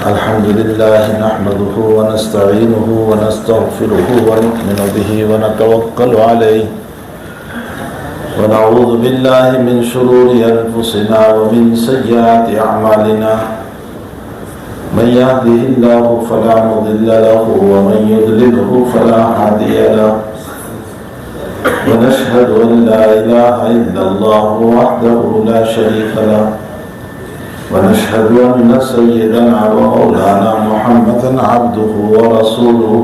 الحمد لله نحمده ونستعينه ونستغفره ونؤمن به ونتوكل عليه ونعوذ بالله من شرور أنفسنا ومن سيئات أعمالنا من يهده الله فلا مضل له ومن يضلله فلا هادي له ونشهد أن لا إله إلا الله وحده لا شريك له ونشهد أن سيدنا ومولانا محمدا عبده ورسوله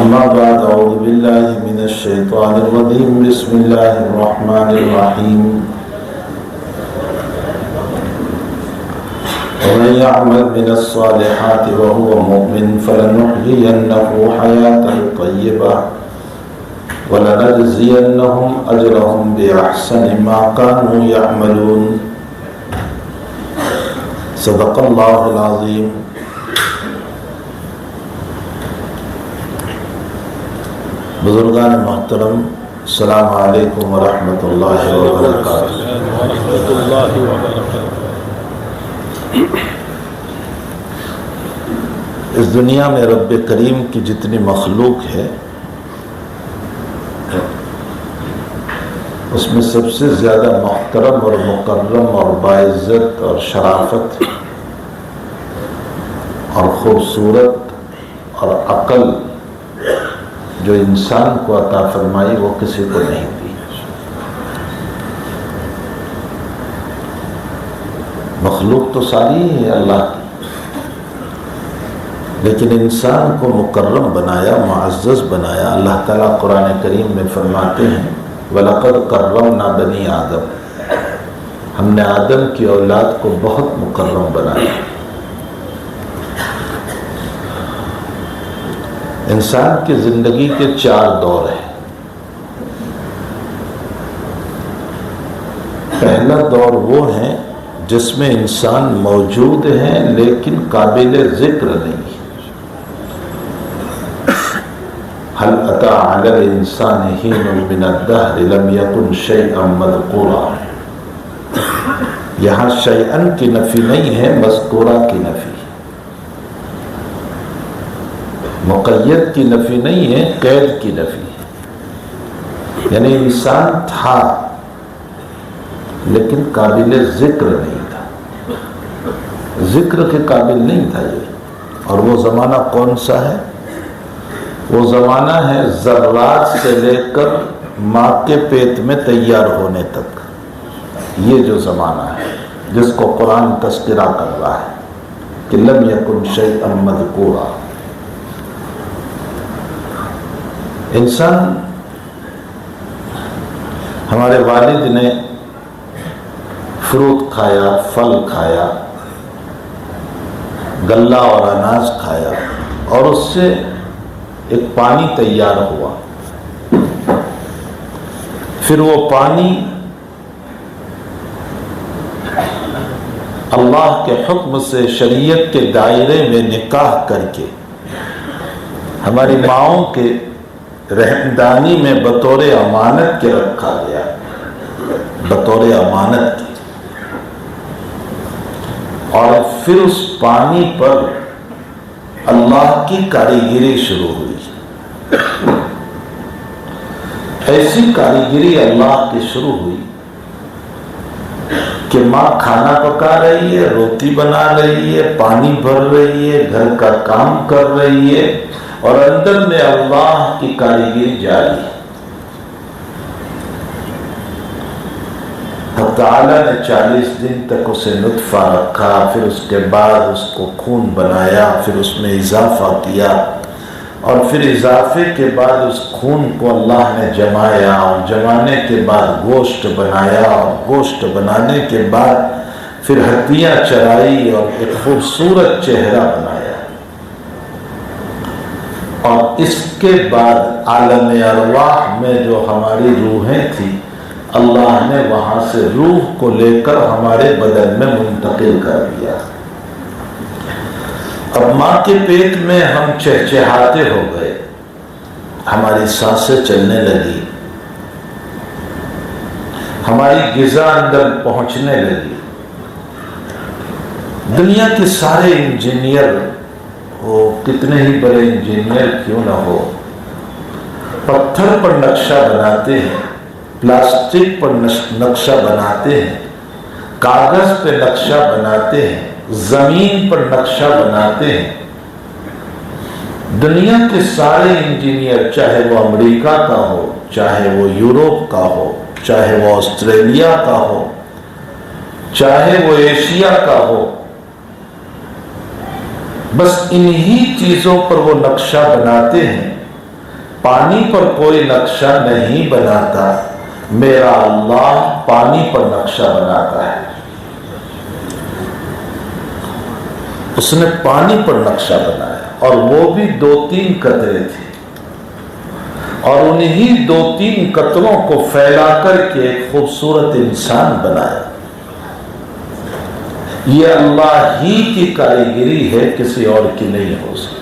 أما بعد أعوذ بالله من الشيطان الرجيم بسم الله الرحمن الرحيم ومن يعمل من الصالحات وهو مؤمن فلنحيينه حياة طيبة ولنجزينهم أجرهم بأحسن ما كانوا يعملون صدق اللہ العظیم. بزرگان محترم، السلام علیکم ورحمۃ اللہ وبرکاتہ. اس دنیا میں رب کریم کی جتنی مخلوق ہے اس میں سب سے زیادہ محترم اور مکرم اور باعزت اور شرافت اور خوبصورت اور عقل جو انسان کو عطا فرمائی وہ کسی کو نہیں دی. مخلوق تو ساری ہے اللہ کی، لیکن انسان کو مکرم بنایا، معزز بنایا. اللہ تعالیٰ قرآن کریم میں فرماتے ہیں وَلَقَدْ كَرَّمْنَا بَنِي آدم، ہم نے آدم کی اولاد کو بہت مکرم بنایا. انسان کی زندگی کے 4 دور ہیں. پہلا دور وہ ہے جس میں انسان موجود ہے لیکن قابل ذکر نہیں. هل أتى على الإنسان حين من الدهر لم يكن شيئا مذكورا. یہاں شیئا کی نفی نہیں ہے، مذکورہ کی نفی. مقید کی نفی نہیں ہے، قید کی نفی. یعنی انسان تھا لیکن قابل ذکر نہیں تھا، ذکر کے قابل نہیں تھا یہ. اور وہ زمانہ کون سا ہے؟ وہ زمانہ ہے ذرات سے لے کر ماں کے پیٹ میں تیار ہونے تک. یہ جو زمانہ ہے جس کو قرآن تذکرہ کر رہا ہے کہ لم یکن شیئا مذکورا. انسان، ہمارے والد نے فروٹ کھایا، پھل کھایا، غلہ اور اناج کھایا اور اس سے ایک پانی تیار ہوا. پھر وہ پانی اللہ کے حکم سے شریعت کے دائرے میں نکاح کر کے ہماری ماؤں کے رحمدانی میں بطور امانت کے رکھا گیا، بطور امانت کے. اور پھر اس پانی پر اللہ کی کاریگری شروع ہوئی. ایسی کاریگری اللہ کی شروع ہوئی کہ ماں کھانا پکا رہی ہے، روٹی بنا رہی ہے، پانی بھر رہی ہے، گھر کا کام کر رہی ہے اور اندر میں اللہ کی کاریگری جاری ہے. تعالیٰ نے 40 دن تک اسے نطفہ رکھا، پھر اس کے بعد اس کو خون بنایا، پھر اس میں اضافہ کیا اور پھر اضافے کے بعد اس خون کو اللہ نے جمایا اور جمانے کے بعد گوشت بنایا اور گوشت بنانے کے بعد پھر ہڈیاں چڑھائی اور ایک خوبصورت چہرہ بنایا. اور اس کے بعد عالم ارواح میں جو ہماری روحیں تھیں اللہ نے وہاں سے روح کو لے کر ہمارے بدن میں منتقل کر دیا. اب ماں کے پیٹ میں ہم چہچہاتے ہو گئے، ہماری سانسیں چلنے لگی، ہماری غذا اندر پہنچنے لگی. دنیا کے سارے انجینئر ہو، کتنے ہی بڑے انجینئر کیوں نہ ہو، پتھر پر نقشہ بناتے ہیں، پلاسٹک پر نقشہ بناتے ہیں، کاغذ پہ نقشہ بناتے ہیں، زمین پر نقشہ بناتے ہیں۔ دنیا کے سارے انجینئر، چاہے وہ امریکہ کا ہو، چاہے وہ یورپ کا ہو، چاہے وہ آسٹریلیا کا ہو، چاہے وہ ایشیا کا ہو، بس انہی چیزوں پر وہ نقشہ بناتے ہیں، پانی پر کوئی نقشہ نہیں بناتا۔ میرا اللہ پانی پر نقشہ بناتا ہے، اس نے پانی پر نقشہ بنایا، اور وہ بھی 2-3 قطرے تھے، اور انہی 2-3 قطروں کو پھیلا کر کے ایک خوبصورت انسان بنایا۔ یہ اللہ ہی کی کاریگری ہے، کسی اور کی نہیں ہو سکتی۔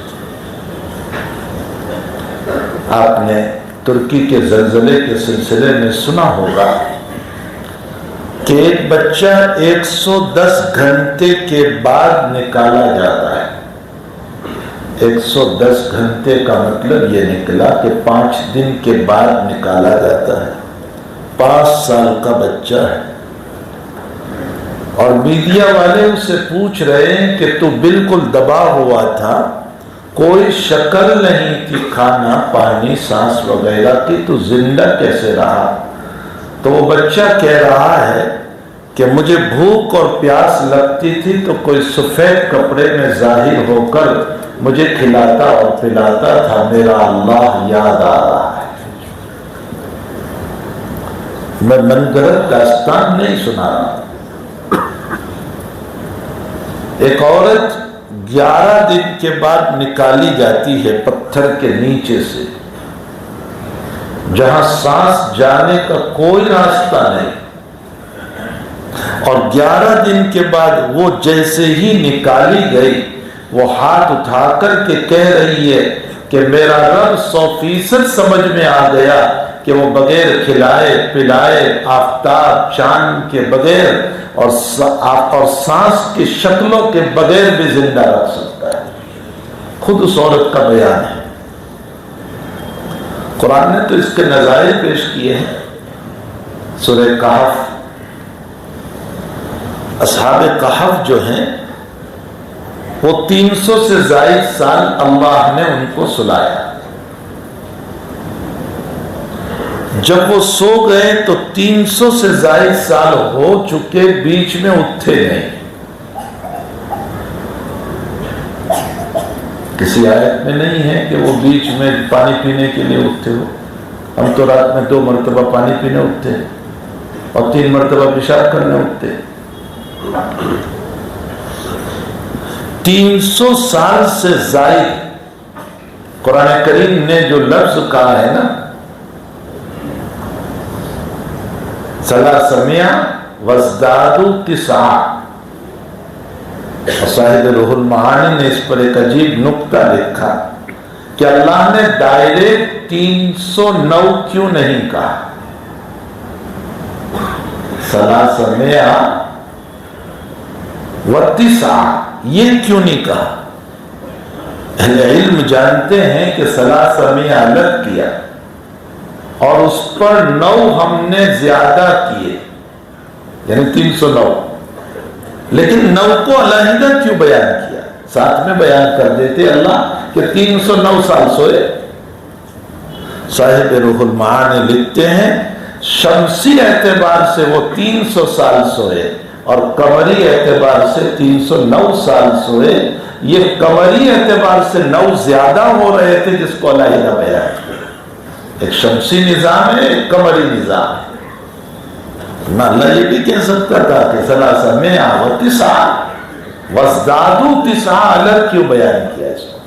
آپ نے ترکی کے زلزلے کے سلسلے میں سنا ہوگا کہ ایک بچہ 110 گھنٹے کے بعد نکالا جاتا ہے۔ 110 گھنٹے کا مطلب یہ نکلا کہ 5 دن کے بعد نکالا جاتا ہے۔ 5 سال کا بچہ ہے، اور میڈیا والے اسے پوچھ رہے ہیں کہ تو بالکل دبا ہوا تھا، کوئی شکل نہیں تھی، کھانا پانی سانس وغیرہ کی، تو زندہ کیسے رہا؟ تو وہ بچہ کہہ رہا ہے کہ مجھے بھوک اور پیاس لگتی تھی تو کوئی سفید کپڑے میں ظاہر ہو کر مجھے کھلاتا اور پلاتا تھا، میرا اللہ یاد آ رہا ہے۔ میں من گھڑت داستان نہیں سنا رہا۔ ایک عورت 11 دن کے بعد نکالی جاتی ہے پتھر کے نیچے سے، جہاں سانس جانے کا کوئی راستہ نہیں، اور 11 دن کے بعد وہ جیسے ہی نکالی گئی، وہ ہاتھ اٹھا کر کے کہہ رہی ہے کہ میرا رب 100% سمجھ میں آ گیا کہ وہ بغیر کھلائے پلائے، آفتاب چاند کے بغیر اور سانس کی شکلوں کے بغیر بھی زندہ رکھ سکتا ہے۔ خود اس عورت کا بیان ہے، قرآن نے تو اس کے نظائر پیش کیے ہیں۔ سورہ کہف، اصحاب کہف جو ہیں وہ 300 سے زائد سال اللہ نے ان کو سلایا۔ جب وہ سو گئے تو 300 سے زائد سال ہو چکے، بیچ میں اٹھے نہیں۔ کسی آیت میں نہیں ہے کہ وہ بیچ میں پانی پینے کے لیے اٹھتے ہو۔ ہم تو رات میں 2 مرتبہ پانی پینے اٹھتے ہیں اور 3 مرتبہ پیشاب کرنے اٹھتے ہیں۔ 300 سال سے زائد قرآن کریم نے جو لفظ کہا ہے نا، ثلاثمائہ وازدادوا 9، صاحب روح المعانی نے اس پر ایک عجیب نکتہ لکھا کہ اللہ نے ڈائریکٹ 309 کیوں نہیں کہا، ثلاثمائہ و9 یہ کیوں نہیں کہا؟ اہل علم جانتے ہیں کہ ثلاثمائہ الگ کیا اور اس پر 9 ہم نے زیادہ کیے، یعنی 309، لیکن 9 کو علیحدہ کیوں بیان کیا؟ ساتھ میں بیان کر دیتے اللہ کہ 309 سال سوئے۔ صاحب روح المعانی لکھتے ہیں شمسی اعتبار سے وہ 300 سال سوئے اور قمری اعتبار سے 309 سال سوئے۔ یہ قمری اعتبار سے 9 زیادہ ہو رہے تھے جس کو علیحدہ بیان کیا۔ ایک شمسی نظام ہے، ایک قمری نظام ہے۔ نہ اللہ یہ بھی کہہ سکتا تھا کہ ثلاثمائہ و9 وازدادوا 9 الگ کیوں بیان کیا اس کو؟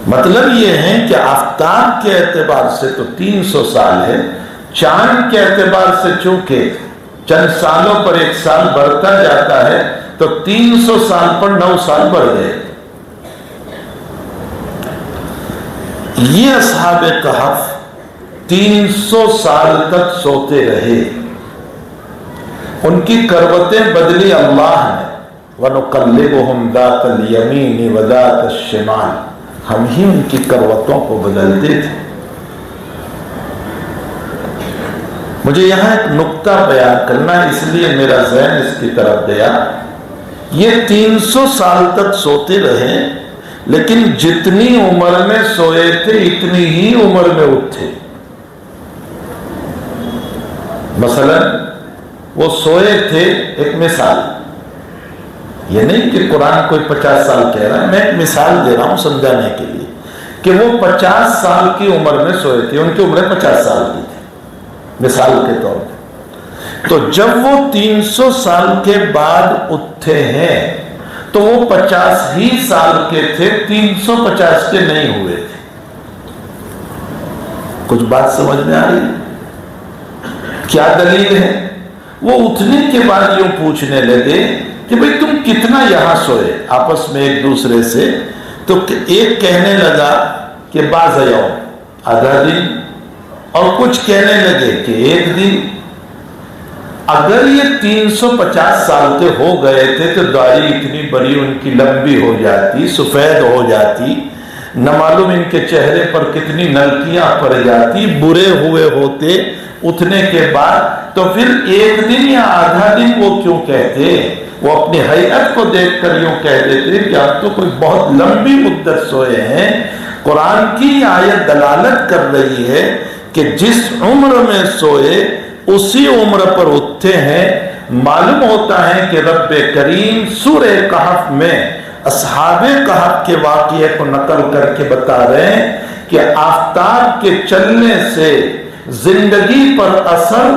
مطلب یہ ہے کہ آفتاب کے اعتبار سے تو 300 سال ہے، چاند کے اعتبار سے چونکہ چند سالوں پر ایک سال بڑھتا جاتا ہے تو 300 سال پر 9 سال بڑھ گئے۔ یہ اصحاب کہف 300 سال تک سوتے رہے، ان کی کروٹیں بدلی اللہ نے۔ وَنُقَلِّبُهُمْ ذَاتَ الْيَمِينِ وَذَاتَ الشِّمَالِ، ہم ہی ان کی کروتوں کو بدلتے تھے۔ مجھے یہاں ایک نقطہ بیان کرنا، اس لیے میرا ذہن اس کی طرف گیا۔ یہ 300 سال تک سوتے رہے، لیکن جتنی عمر میں سوئے تھے اتنی ہی عمر میں اٹھے۔ مثلا وہ سوئے تھے، ایک مثال، یہ نہیں کہ قرآن کوئی 50 سال کہہ رہا ہے، میں ایک مثال دے رہا ہوں سمجھانے کے لیے، کہ وہ 50 سال کی عمر میں سوئے تھے، ان کی عمریں 50 سال کی تھی مثال کے طور پہ۔ تو جب وہ 300 سال کے بعد اٹھے ہیں تو وہ 50 ہی سال کے تھے، 350 کے نہیں ہوئے تھے۔ کچھ بات سمجھ میں آ رہی ہے؟ کیا دلیل ہے؟ وہ اٹھنے کے بعد یوں پوچھنے لگے کہ بھئی تم کتنا یہاں سوئے آپس میں ایک دوسرے سے؟ تو ایک کہنے لگا کہ بعض یوم، آدھا دن، اور کچھ کہنے لگے کہ ایک دن۔ اگر یہ 350 سال کے ہو گئے تھے تو داڑھی اتنی بڑی ان کی لمبی ہو جاتی، سفید ہو جاتی، نہ معلوم ان کے چہرے پر کتنی نلکیاں پڑ جاتی، برے ہوئے ہوتے اٹھنے کے بعد، تو پھر ایک دن یا آدھا دن وہ کیوں کہتے؟ وہ اپنی حیثیت کو دیکھ کر یوں کہہ دیتے کہ آپ تو کوئی بہت لمبی مدت سوئے ہیں۔ قرآن کی آیت دلالت کر رہی ہے کہ جس عمر میں سوئے اسی عمر پر اٹھتے ہیں۔ معلوم ہوتا ہے کہ رب کریم سورہ کہف میں اصحاب کہف کے واقعے کو نقل کر کے بتا رہے ہیں کہ آفتاب کے چلنے سے زندگی پر اثر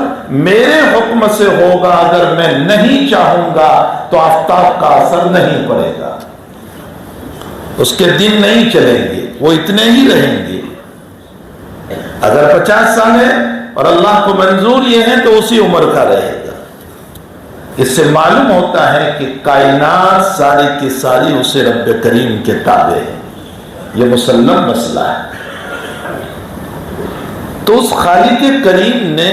میرے حکم سے ہوگا، اگر میں نہیں چاہوں گا تو آفتاب کا اثر نہیں پڑے گا، اس کے دن نہیں چلیں گے، وہ اتنے ہی رہیں گے۔ اگر 50 سال ہے اور اللہ کو منظور یہ ہے تو اسی عمر کا رہے گا۔ اس سے معلوم ہوتا ہے کہ کائنات ساری کی ساری اسے رب کریم کے تابع ہے، یہ مسلم مسئلہ ہے۔ تو اس خالق کریم نے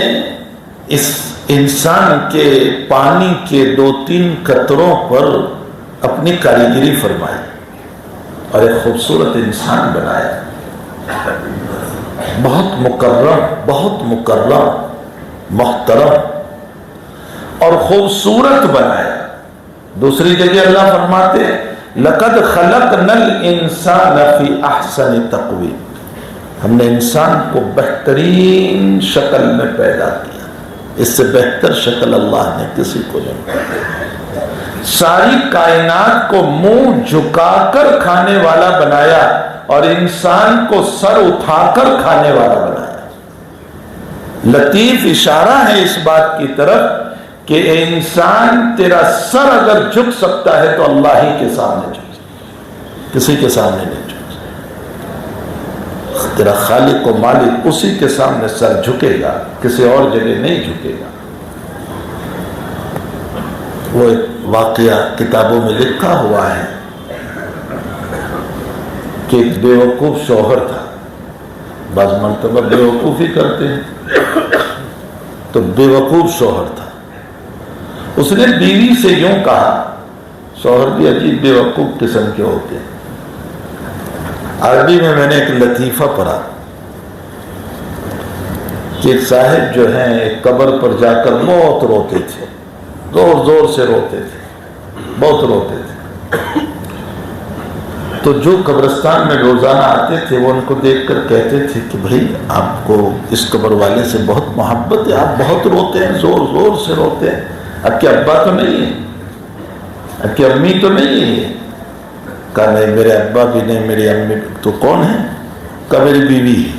اس انسان کے پانی کے 2-3 قطروں پر اپنی کاریگری فرمائی اور ایک خوبصورت انسان بنایا، بہت مکرم، محترم اور خوبصورت بنایا۔ دوسری جگہ اللہ فرماتے لَقَدْ خَلَقْنَا الْإِنسَانَ فِي أَحْسَنِ تَقْوِيمٍ، ہم نے انسان کو بہترین شکل میں پیدا کیا، اس سے بہتر شکل اللہ نے کسی کو نہیں۔ ساری کائنات کو منہ جھکا کر کھانے والا بنایا اور انسان کو سر اٹھا کر کھانے والا بنایا۔ لطیف اشارہ ہے اس بات کی طرف کہ انسان تیرا سر اگر جھک سکتا ہے تو اللہ ہی کے سامنے جھک سکتا، کسی کے سامنے نہیں جھک سکتا۔ تیرا خالق و مالک اسی کے سامنے سر جھکے گا، کسی اور جگہ نہیں جھکے گا۔ وہ ایک واقعہ کتابوں میں لکھا ہوا ہے کہ ایک بیوقوف شوہر تھا، بعض مرتبہ بیوقوفی کرتے ہیں، تو بیوقوف شوہر تھا۔ اس نے بیوی سے یوں کہا، شوہر بھی عجیب بیوقوف قسم کے ہوتے ہیں۔ عربی میں نے ایک لطیفہ پڑھا کہ ایک صاحب جو ہیں ایک قبر پر جا کر بہت روتے تھے، زور زور سے روتے تھے، بہت روتے تھے۔ تو جو قبرستان میں روزانہ آتے تھے وہ ان کو دیکھ کر کہتے تھے کہ بھائی آپ کو اس قبر والے سے بہت محبت ہے، آپ بہت روتے ہیں، زور زور سے روتے ہیں، آپ کے ابا تو نہیں ہے، آپ کی امی تو نہیں ہے؟ کہا نہیں، میرے ابا بھی نہیں، میری امی تو کون ہے؟ کہا میری بیوی ہے۔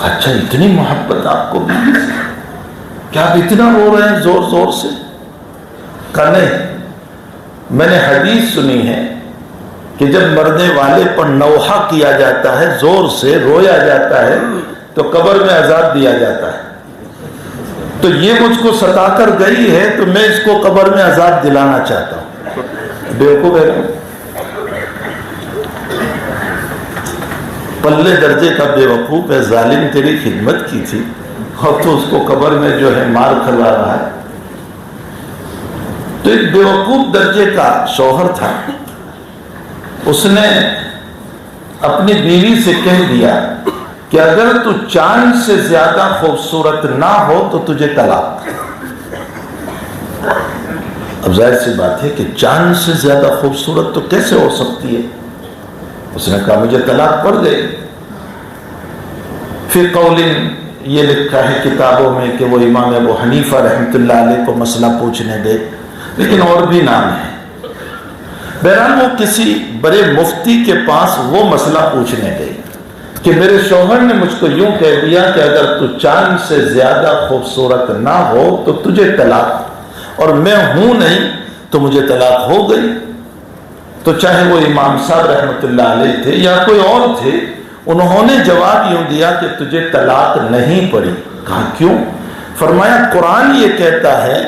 اچھا، اتنی محبت آپ کو بیوی سے، کیا آپ اتنا رو رہے ہیں زور زور سے؟ کہا نہیں، میں نے حدیث سنی ہے کہ جب مرنے والے پر نوحہ کیا جاتا ہے، زور سے رویا جاتا ہے، تو قبر میں عذاب دیا جاتا ہے۔ تو یہ مجھ کو ستا کر گئی ہے تو میں اس کو قبر میں عذاب دلانا چاہتا ہوں۔ بیوقوف ہے، پلے درجے کا بیوقوف ہے، ظالم تیری خدمت کی تھی اور تو اس کو قبر میں جو ہے مار کھلا رہا ہے۔ تو ایک بیوقوف درجے کا شوہر تھا، اس نے اپنی بیوی سے کہہ دیا کہ اگر تو چاند سے زیادہ خوبصورت نہ ہو تو تجھے طلاق۔ اب ظاہر سی بات ہے کہ چاند سے زیادہ خوبصورت تو کیسے ہو سکتی ہے؟ اس نے کہا مجھے طلاق پڑ گئی۔ پھر قول یہ لکھا ہے کتابوں میں کہ وہ امام ابو حنیفہ رحمۃ اللہ علیہ کو مسئلہ پوچھنے گئے، لیکن اور بھی نام ہے۔ بہرحال وہ کسی بڑے مفتی کے پاس وہ مسئلہ پوچھنے گئے کہ میرے شوہر نے مجھ کو یوں کہہ دیا کہ اگر تو چاند سے زیادہ خوبصورت نہ ہو تو تجھے طلاق، اور میں ہوں نہیں تو مجھے طلاق ہو گئی۔ تو چاہے وہ امام صاحب رحمۃ اللہ علیہ تھے یا کوئی اور تھے، انہوں نے جواب یوں دیا کہ تجھے طلاق نہیں پڑی۔ کہا کیوں؟ فرمایا قرآن یہ کہتا ہے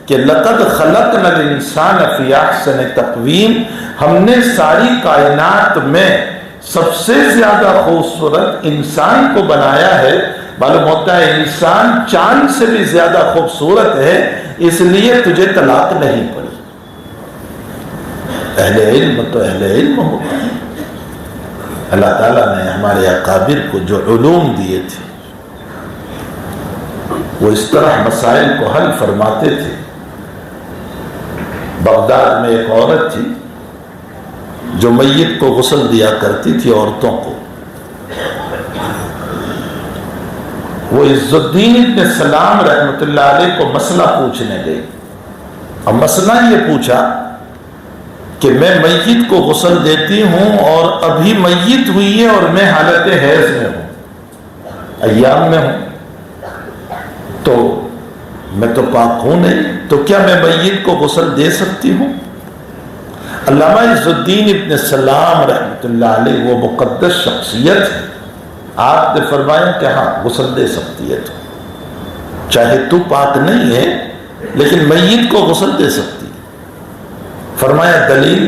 کہ لَقَدْ خَلَقْنَا الْإِنسَانَ فِي أَحْسَنِ تَقْوِيمٍ، ہم نے ساری کائنات میں سب سے زیادہ خوبصورت انسان کو بنایا ہے۔ معلوم ہوتا ہے انسان چاند سے بھی زیادہ خوبصورت ہے، اس لیے تجھے طلاق نہیں پڑی۔ اہل علم تو اہل علم ہوتا ہے۔ اللہ تعالیٰ نے ہمارے اکابر کو جو علوم دیے تھے وہ اس طرح مسائل کو حل فرماتے تھے۔ بغداد میں ایک عورت تھی جو میت کو غسل دیا کرتی تھی عورتوں کو۔ وہ عز الدین ابن سلام رحمۃ اللہ علیہ کو مسئلہ پوچھنے گئی، اور مسئلہ یہ پوچھا کہ میں میت کو غسل دیتی ہوں اور ابھی میت ہوئی ہے اور میں حالت حیض میں ہوں، ایام میں ہوں، تو میں تو پاک ہوں نہیں، تو کیا میں میت کو غسل دے سکتی ہوں؟ علامہ عز الدین ابن سلام رحمۃ اللہ علیہ وہ مقدس شخصیت ہے، آپ نے فرمایا کہ ہاں غسل دے سکتی ہے، تو چاہے تو پاک نہیں ہے لیکن میت کو غسل دے سکتی ہے۔ فرمایا دلیل؟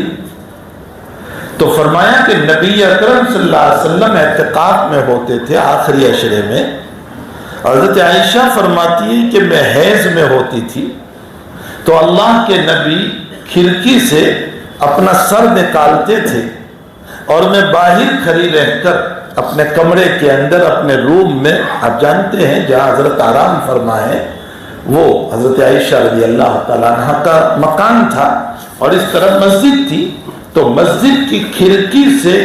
تو فرمایا کہ نبی اکرم صلی اللہ علیہ وسلم اعتکاف میں ہوتے تھے آخری عشرے میں، حضرت عائشہ فرماتی ہے کہ میں حیض میں ہوتی تھی تو اللہ کے نبی کھڑکی سے اپنا سر نکالتے تھے اور میں باہر کھڑی رہ کر اپنے کمرے کے اندر اپنے روم میں، آپ جانتے ہیں جہاں حضرت آرام فرمائے وہ حضرت عائشہ رضی اللہ تعالیٰ عنہ کا مکان تھا اور اس طرف مسجد تھی، تو مسجد کی کھڑکی سے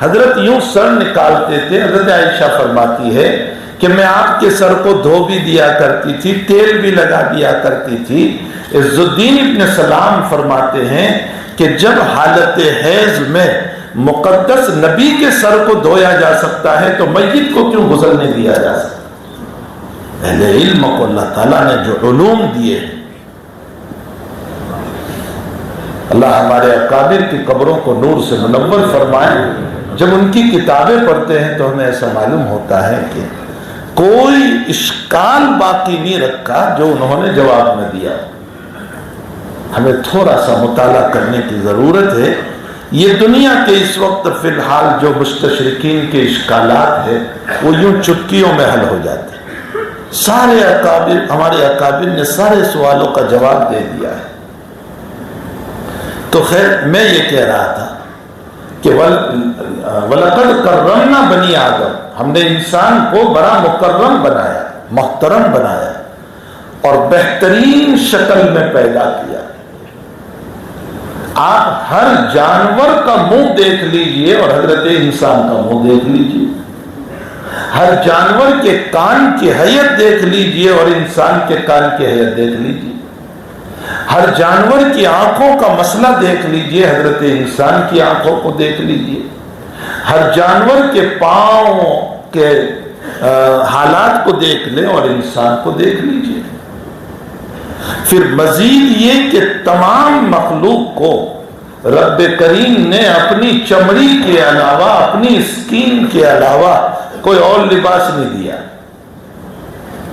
حضرت یوں سر نکالتے تھے۔ حضرت عائشہ فرماتی ہے کہ میں آپ کے سر کو دھو بھی دیا کرتی تھی، تیل بھی لگا دیا کرتی تھی۔ عز الدین ابن سلام فرماتے ہیں کہ جب حالت حیض میں مقدس نبی کے سر کو دھویا جا سکتا ہے تو میت کو کیوں غسل نہیں دیا جا سکتا؟ اہل علم کو اللہ تعالیٰ نے جو علوم دیے ہیں، اللہ ہمارے اکابر کی قبروں کو نور سے منور فرمائے۔ جب ان کی کتابیں پڑھتے ہیں تو ہمیں ایسا معلوم ہوتا ہے کہ کوئی اشکال باقی نہیں رکھا جو انہوں نے جواب میں دیا۔ ہمیں تھوڑا سا مطالعہ کرنے کی ضرورت ہے۔ یہ دنیا کے اس وقت فی الحال جو مستشرقین کے اشکالات ہیں وہ یوں چٹکیوں میں حل ہو جاتے ہیں۔ سارے اکابر، ہمارے اکابر نے سارے سوالوں کا جواب دے دیا ہے۔ تو خیر میں یہ کہہ رہا تھا کہ وَلَقَدْ كَرَّمْنَا بَنِي آدم، ہم نے انسان کو بڑا مکرم بنایا، محترم بنایا اور بہترین شکل میں پیدا کیا۔ آپ ہر جانور کا منہ دیکھ لیجئے اور حضرت انسان کا منہ دیکھ لیجئے، ہر جانور کے کان کی حیت دیکھ لیجئے اور انسان کے کان کی حیت دیکھ لیجئے، ہر جانور کی آنکھوں کا مسئلہ دیکھ لیجئے، حضرت انسان کی آنکھوں کو دیکھ لیجئے، ہر جانور کے پاؤں کے حالات کو دیکھ لیں اور انسان کو دیکھ لیجئے۔ پھر مزید یہ کہ تمام مخلوق کو رب کریم نے اپنی چمڑی کے علاوہ، اپنی اسکین کے علاوہ کوئی اور لباس نہیں دیا۔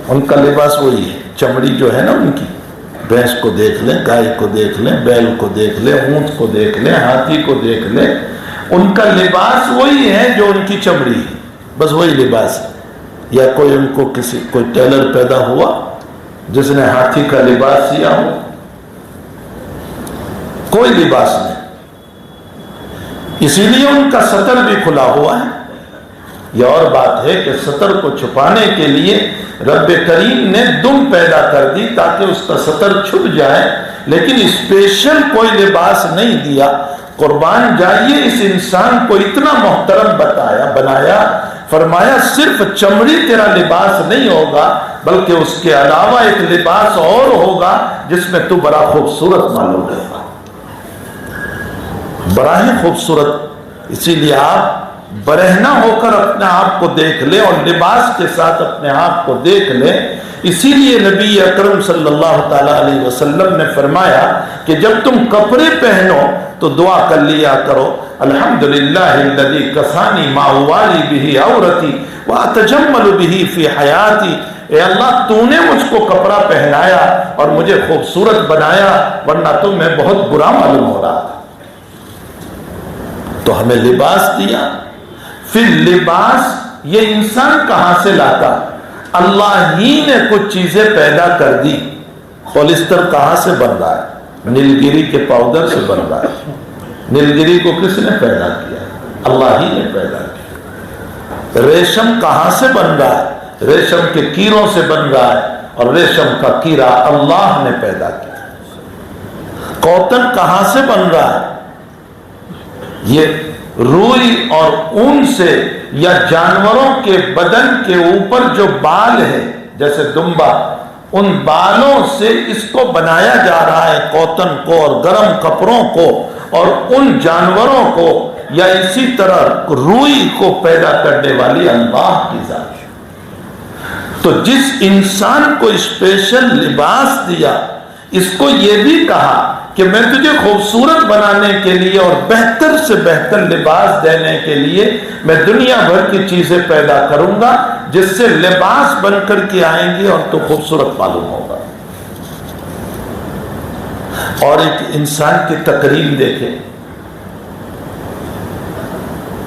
ان کا لباس وہی ہے، چمڑی جو ہے نا ان کی، بھینس کو دیکھ لیں، گائے کو دیکھ لیں، بیل کو دیکھ لیں، اونٹ کو دیکھ لیں، ہاتھی کو دیکھ لیں، ان کا لباس وہی ہے جو ان کی چمڑی ہے، بس وہی لباس ہے۔ یا کوئی ان کو کوئی ٹیلر پیدا ہوا جس نے ہاتھی کا لباس سیا ہو؟ کوئی لباس نہیں. اسی لیے ان کا سطر بھی کھلا ہوا ہے. یہ اور بات ہے کہ سطر کو چھپانے کے لیے رب کریم نے دم پیدا کر دی تاکہ اس کا سطر چھپ جائے، لیکن اسپیشل کوئی لباس نہیں دیا. قربان جائیے، اس انسان کو اتنا محترم بنایا، فرمایا صرف چمڑی تیرا لباس نہیں ہوگا بلکہ اس کے علاوہ ایک لباس اور ہوگا جس میں تو بڑا خوبصورت معلوم ہوگا، بڑا ہی خوبصورت. اسی لیے آپ برہنہ ہو کر اپنے آپ کو دیکھ لیں اور لباس کے ساتھ اپنے آپ کو دیکھ لیں. اسی لیے نبی اکرم صلی اللہ تعالیٰ علیہ وسلم نے فرمایا کہ جب تم کپڑے پہنو تو دعا کر لیا کرو، الحمدللہ الذی کسانی ما اوالی بہ عورتی واتجمل بہ فی حیاتی. اے اللہ تو نے مجھ کو کپڑا پہنایا اور مجھے خوبصورت بنایا، ورنہ تو میں بہت برا معلوم ہو رہا تھا. تو ہمیں لباس دیا. پھر لباس یہ انسان کہاں سے لاتا؟ اللہ ہی نے کچھ چیزیں پیدا کر دی. پولیسٹر کہاں سے بن رہا ہے؟ نیلگری کے پاؤڈر سے بن رہا ہے. نیلگری کو کس نے پیدا کیا؟ اللہ ہی نے پیدا کیا. ریشم کہاں سے بن رہا ہے؟ ریشم کے کیڑوں سے بن رہا ہے، اور ریشم کا کیڑا اللہ نے پیدا کیا. کاٹن کہاں سے بن رہا ہے؟ یہ روئی اور اون سے، یا جانوروں کے بدن کے اوپر جو بال ہے جیسے دمبا، ان بالوں سے اس کو بنایا جا رہا ہے، کاٹن کو اور گرم کپڑوں کو اور ان جانوروں کو، یا اسی طرح روئی کو پیدا کرنے والی اللہ کی ذات. تو جس انسان کو اسپیشل لباس دیا، اس کو یہ بھی کہا کہ میں تجھے خوبصورت بنانے کے لیے اور بہتر سے بہتر لباس دینے کے لیے میں دنیا بھر کی چیزیں پیدا کروں گا جس سے لباس بن کر کے آئیں گے اور تو خوبصورت معلوم ہوگا. اور ایک انسان کی تقریم دیکھیں.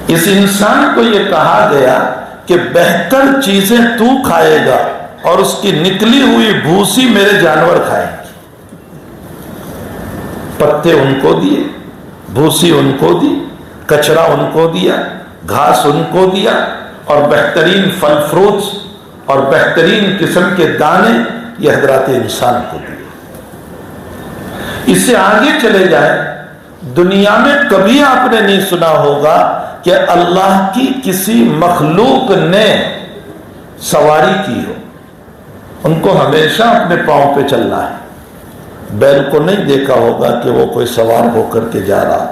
اس انسان کو یہ کہا گیا کہ بہتر چیزیں تو کھائے گا اور اس کی نکلی ہوئی بھوسی میرے جانور کھائیں گے. پتے ان کو دیے، بھوسی ان کو دی، کچرا ان کو دیا، گھاس ان کو دیا، اور بہترین پھل فروٹس اور بہترین قسم کے دانے یہ حضرات انسان کو دیے. اس سے آگے چلے جائیں، دنیا میں کبھی آپ نے نہیں سنا ہوگا کہ اللہ کی کسی مخلوق نے سواری کی ہو. ان کو ہمیشہ اپنے پاؤں پہ چلنا ہے. بیل کو نہیں دیکھا ہوگا کہ وہ کوئی سوار ہو کر کے جا رہا،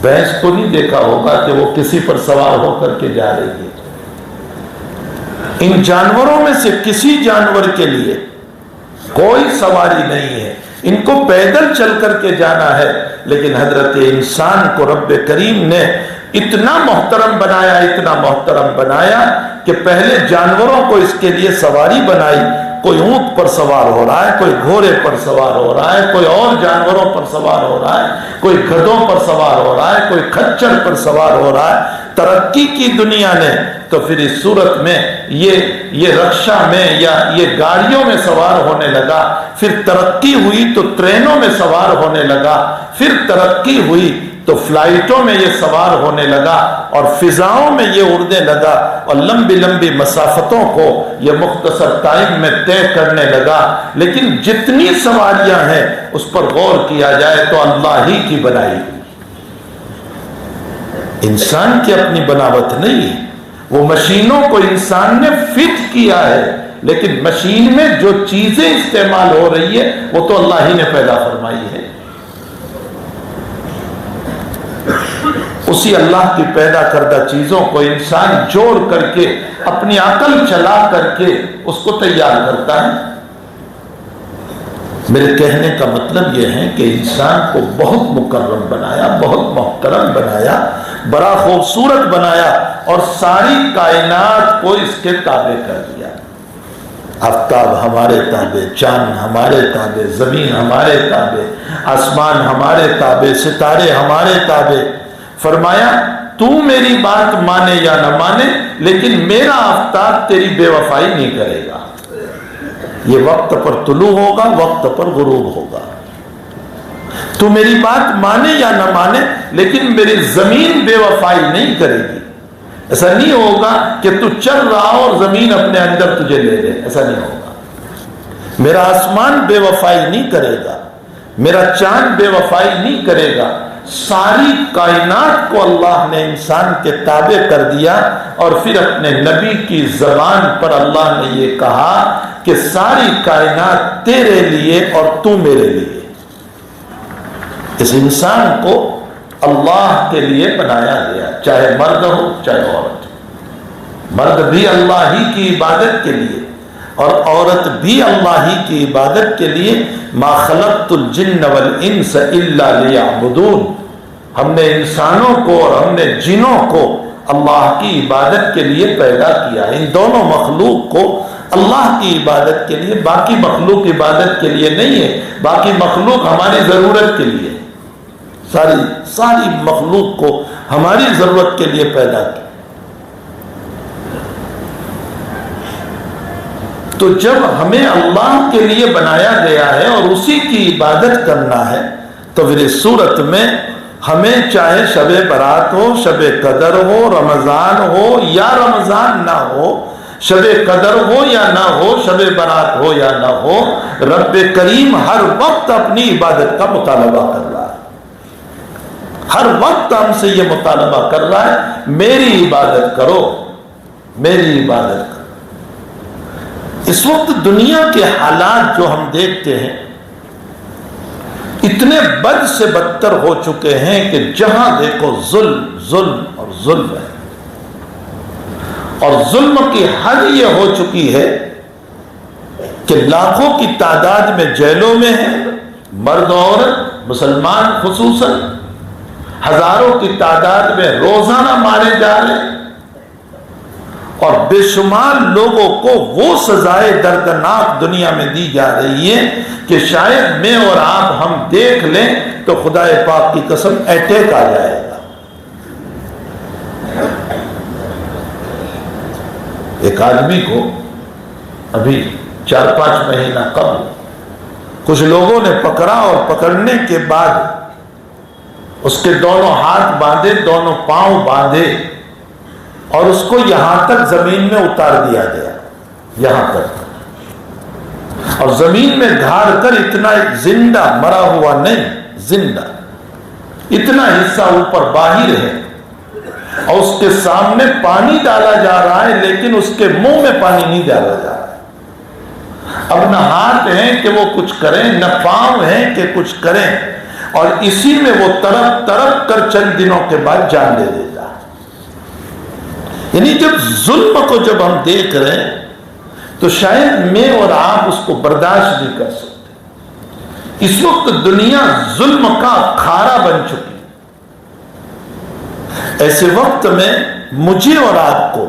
بھینس کو نہیں دیکھا ہوگا کہ وہ کسی پر سوار ہو کر کے جا رہی ہے. ان جانوروں میں سے کسی جانور کے لیے کوئی سواری نہیں ہے، ان کو پیدل چل کر کے جانا ہے. لیکن حضرت انسان کو رب کریم نے اتنا محترم بنایا، اتنا محترم بنایا کہ پہلے جانوروں کو اس کے لیے سواری بنائی. کوئی اونٹ پر سوار ہو رہا ہے، کوئی گھوڑے پر سوار ہو رہا ہے، کوئی اور جانوروں پر سوار ہو رہا ہے، کوئی گدھوں پر سوار ہو رہا ہے، کوئی کھچر پر سوار ہو رہا ہے. ترقی کی دنیا نے تو پھر اس صورت میں یہ رکشا میں یا یہ گاڑیوں میں سوار ہونے لگا. پھر ترقی ہوئی تو ٹرینوں میں سوار ہونے لگا. پھر ترقی ہوئی تو فلائٹوں میں یہ سوار ہونے لگا اور فضاؤں میں یہ اڑنے لگا اور لمبی لمبی مسافتوں کو یہ مختصر ٹائم میں طے کرنے لگا. لیکن جتنی سواریاں ہیں اس پر غور کیا جائے تو اللہ ہی کی بنائی، انسان کی اپنی بناوٹ نہیں ہے. وہ مشینوں کو انسان نے فٹ کیا ہے، لیکن مشین میں جو چیزیں استعمال ہو رہی ہے وہ تو اللہ ہی نے پیدا فرمائی ہے. اسی اللہ کی پیدا کردہ چیزوں کو انسان جوڑ کر کے اپنی عقل چلا کر کے اس کو تیار کرتا ہے. میرے کہنے کا مطلب یہ ہے کہ انسان کو بہت مکرم بنایا، بہت محترم بنایا، بڑا خوبصورت بنایا اور ساری کائنات کو اس کے تابع کر دیا. آفتاب ہمارے تابع، چاند ہمارے تابع، زمین ہمارے تابع، آسمان ہمارے تابع، ستارے ہمارے تابع. فرمایا تو میری بات مانے یا نہ مانے لیکن میرا آفتاب تیری بے وفائی نہیں کرے گا. یہ وقت پر طلوع ہوگا، وقت پر غروب ہوگا. تو میری بات مانے یا نہ مانے لیکن میری زمین بے وفائی نہیں کرے گی۔ ایسا نہیں ہوگا کہ تو چل رہا ہو اور زمین اپنے اندر تجھے لے لے، ایسا نہیں ہوگا۔ میرا آسمان بے وفائی نہیں کرے گا، میرا چاند بے وفائی نہیں کرے گا۔ ساری کائنات کو اللہ نے انسان کے تابع کر دیا اور پھر اپنے نبی کی زبان پر اللہ نے یہ کہا کہ ساری کائنات تیرے لیے اور تو میرے لیے۔ اس انسان کو اللہ کے لیے بنایا گیا، چاہے مرد ہو چاہے عورت ہو۔ مرد بھی اللہ ہی کی عبادت کے لیے اور عورت بھی اللہ ہی کی عبادت کے لیے۔ ما خلقت الجن والانس الا لیعبدون، ہم نے انسانوں کو اور ہم نے جنوں کو اللہ کی عبادت کے لیے پیدا کیا۔ ان دونوں مخلوق کو اللہ کی عبادت کے لیے، باقی مخلوق عبادت کے لیے نہیں ہے، باقی مخلوق ہماری ضرورت کے لیے، ساری مخلوق کو ہماری ضرورت کے لیے پیدا کیا۔ تو جب ہمیں اللہ کے لیے بنایا گیا ہے اور اسی کی عبادت کرنا ہے تو پھر اس صورت میں ہمیں چاہے شب برات ہو، شب قدر ہو، رمضان ہو یا رمضان نہ ہو، شب قدر ہو یا نہ ہو، شب برات ہو یا نہ ہو، رب کریم ہر وقت اپنی عبادت کا مطالبہ کر رہا ہے۔ ہر وقت ہم سے یہ مطالبہ کر رہا ہے، میری عبادت کرو، میری عبادت کرو۔ اس وقت دنیا کے حالات جو ہم دیکھتے ہیں اتنے بد سے بدتر ہو چکے ہیں کہ جہاں دیکھو ظلم ظلم اور ظلم ہے، اور ظلم کی حد یہ ہو چکی ہے کہ لاکھوں کی تعداد میں جیلوں میں ہیں مرد اور مسلمان خصوصاً، ہزاروں کی تعداد میں روزانہ مارے جا رہے ہیں، اور بے شمار لوگوں کو وہ سزائے دردناک دنیا میں دی جا رہی ہے کہ شاید میں اور آپ ہم دیکھ لیں تو خدا پاک کی قسم اٹیک آ جائے گا۔ ایک آدمی کو ابھی 4-5 مہینہ قبل کچھ لوگوں نے پکڑا اور پکڑنے کے بعد اس کے دونوں ہاتھ باندھے، دونوں پاؤں باندھے اور اس کو یہاں تک زمین میں اتار دیا گیا، یہاں تک، اور زمین میں گھاڑ کر اتنا زندہ، مرا ہوا نہیں، زندہ اتنا حصہ اوپر باہر ہے، اور اس کے سامنے پانی ڈالا جا رہا ہے لیکن اس کے منہ میں پانی نہیں ڈالا جا رہا ہے۔ اب نہ ہاتھ ہیں کہ وہ کچھ کریں، نہ پاؤں ہیں کہ کچھ کریں، اور اسی میں وہ تڑپ تڑپ کر چند دنوں کے بعد جان دے دیتا۔ یعنی جب ظلم کو جب ہم دیکھ رہے ہیں تو شاید میں اور آپ اس کو برداشت نہیں کر سکتے۔ اس وقت دنیا ظلم کا کھارا بن چکی، ایسے وقت میں مجھے اور آپ کو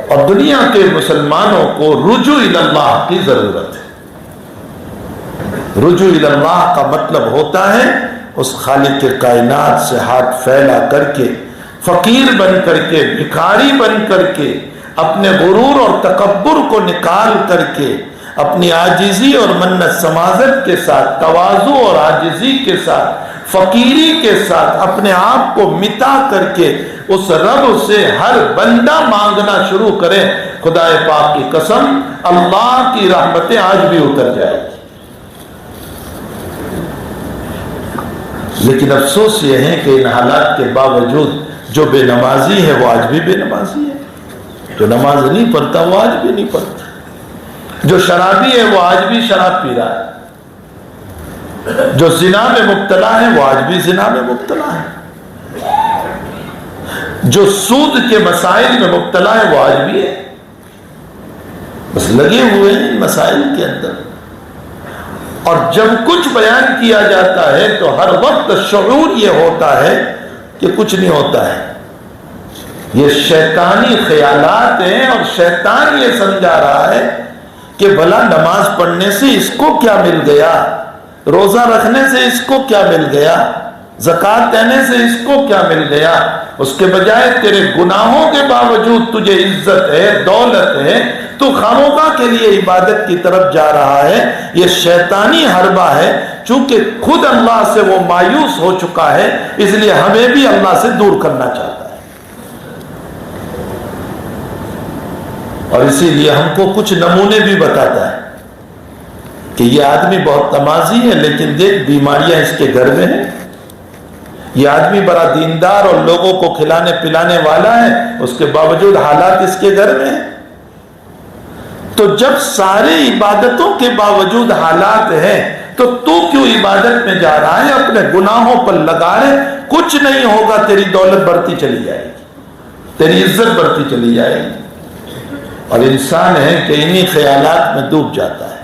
اور دنیا کے مسلمانوں کو رجوع اللہ کی ضرورت ہے۔ رجوع اللہ کا مطلب ہوتا ہے اس خالق کائنات سے ہاتھ پھیلا کر کے، فقیر بن کر کے، بھکاری بن کر کے، اپنے غرور اور تکبر کو نکال کر کے، اپنی عاجزی اور منت سماجت کے ساتھ، تواضع اور عاجزی کے ساتھ، فقیری کے ساتھ اپنے آپ کو مٹا کر کے اس رب سے ہر بندہ مانگنا شروع کرے۔ خدا پاک کی قسم اللہ کی رحمتیں آج بھی اتر جائے گی۔ لیکن افسوس یہ ہے کہ ان حالات کے باوجود جو بے نمازی ہے وہ آج بھی بے نمازی ہے، جو نماز نہیں پڑھتا وہ آج بھی نہیں پڑھتا، جو شرابی ہے وہ آج بھی شراب پی رہا ہے، جو زنا میں مبتلا ہے وہ آج بھی زنا میں مبتلا ہے، جو سود کے مسائل میں مبتلا ہے وہ آج بھی ہے، بس لگے ہوئے ہیں ان مسائل کے اندر۔ اور جب کچھ بیان کیا جاتا ہے تو ہر وقت شعور یہ ہوتا ہے کہ کچھ نہیں ہوتا ہے، یہ شیطانی خیالات ہیں، اور شیطان یہ سمجھا رہا ہے کہ بھلا نماز پڑھنے سے اس کو کیا مل گیا، روزہ رکھنے سے اس کو کیا مل گیا، زکوٰۃ دینے سے اس کو کیا مل گیا، اس کے بجائے تیرے گناہوں کے باوجود تجھے عزت ہے، دولت ہے، تو خاموخواہ کے لیے عبادت کی طرف جا رہا ہے. یہ شیطانی حربہ ہے. چونکہ خود اللہ سے وہ مایوس ہو چکا ہے اس لیے ہمیں بھی اللہ سے دور کرنا چاہتا ہے. اور اسی لیے ہم کو کچھ نمونے بھی بتاتا ہے کہ یہ آدمی بہت تمازی ہے لیکن دیکھ بیماریاں اس کے گھر میں ہیں. یہ آدمی بڑا دیندار اور لوگوں کو کھلانے پلانے والا ہے, اس کے باوجود حالات اس کے گھر میں ہیں. تو جب سارے عبادتوں کے باوجود حالات ہیں تو کیوں عبادت میں جا رہا ہے؟ اپنے گناہوں پر لگا رہے. کچھ نہیں ہوگا, تیری دولت بڑھتی چلی جائے گی, تیری عزت بڑھتی چلی جائے گی. اور انسان ہے کہ انہی خیالات میں ڈوب جاتا ہے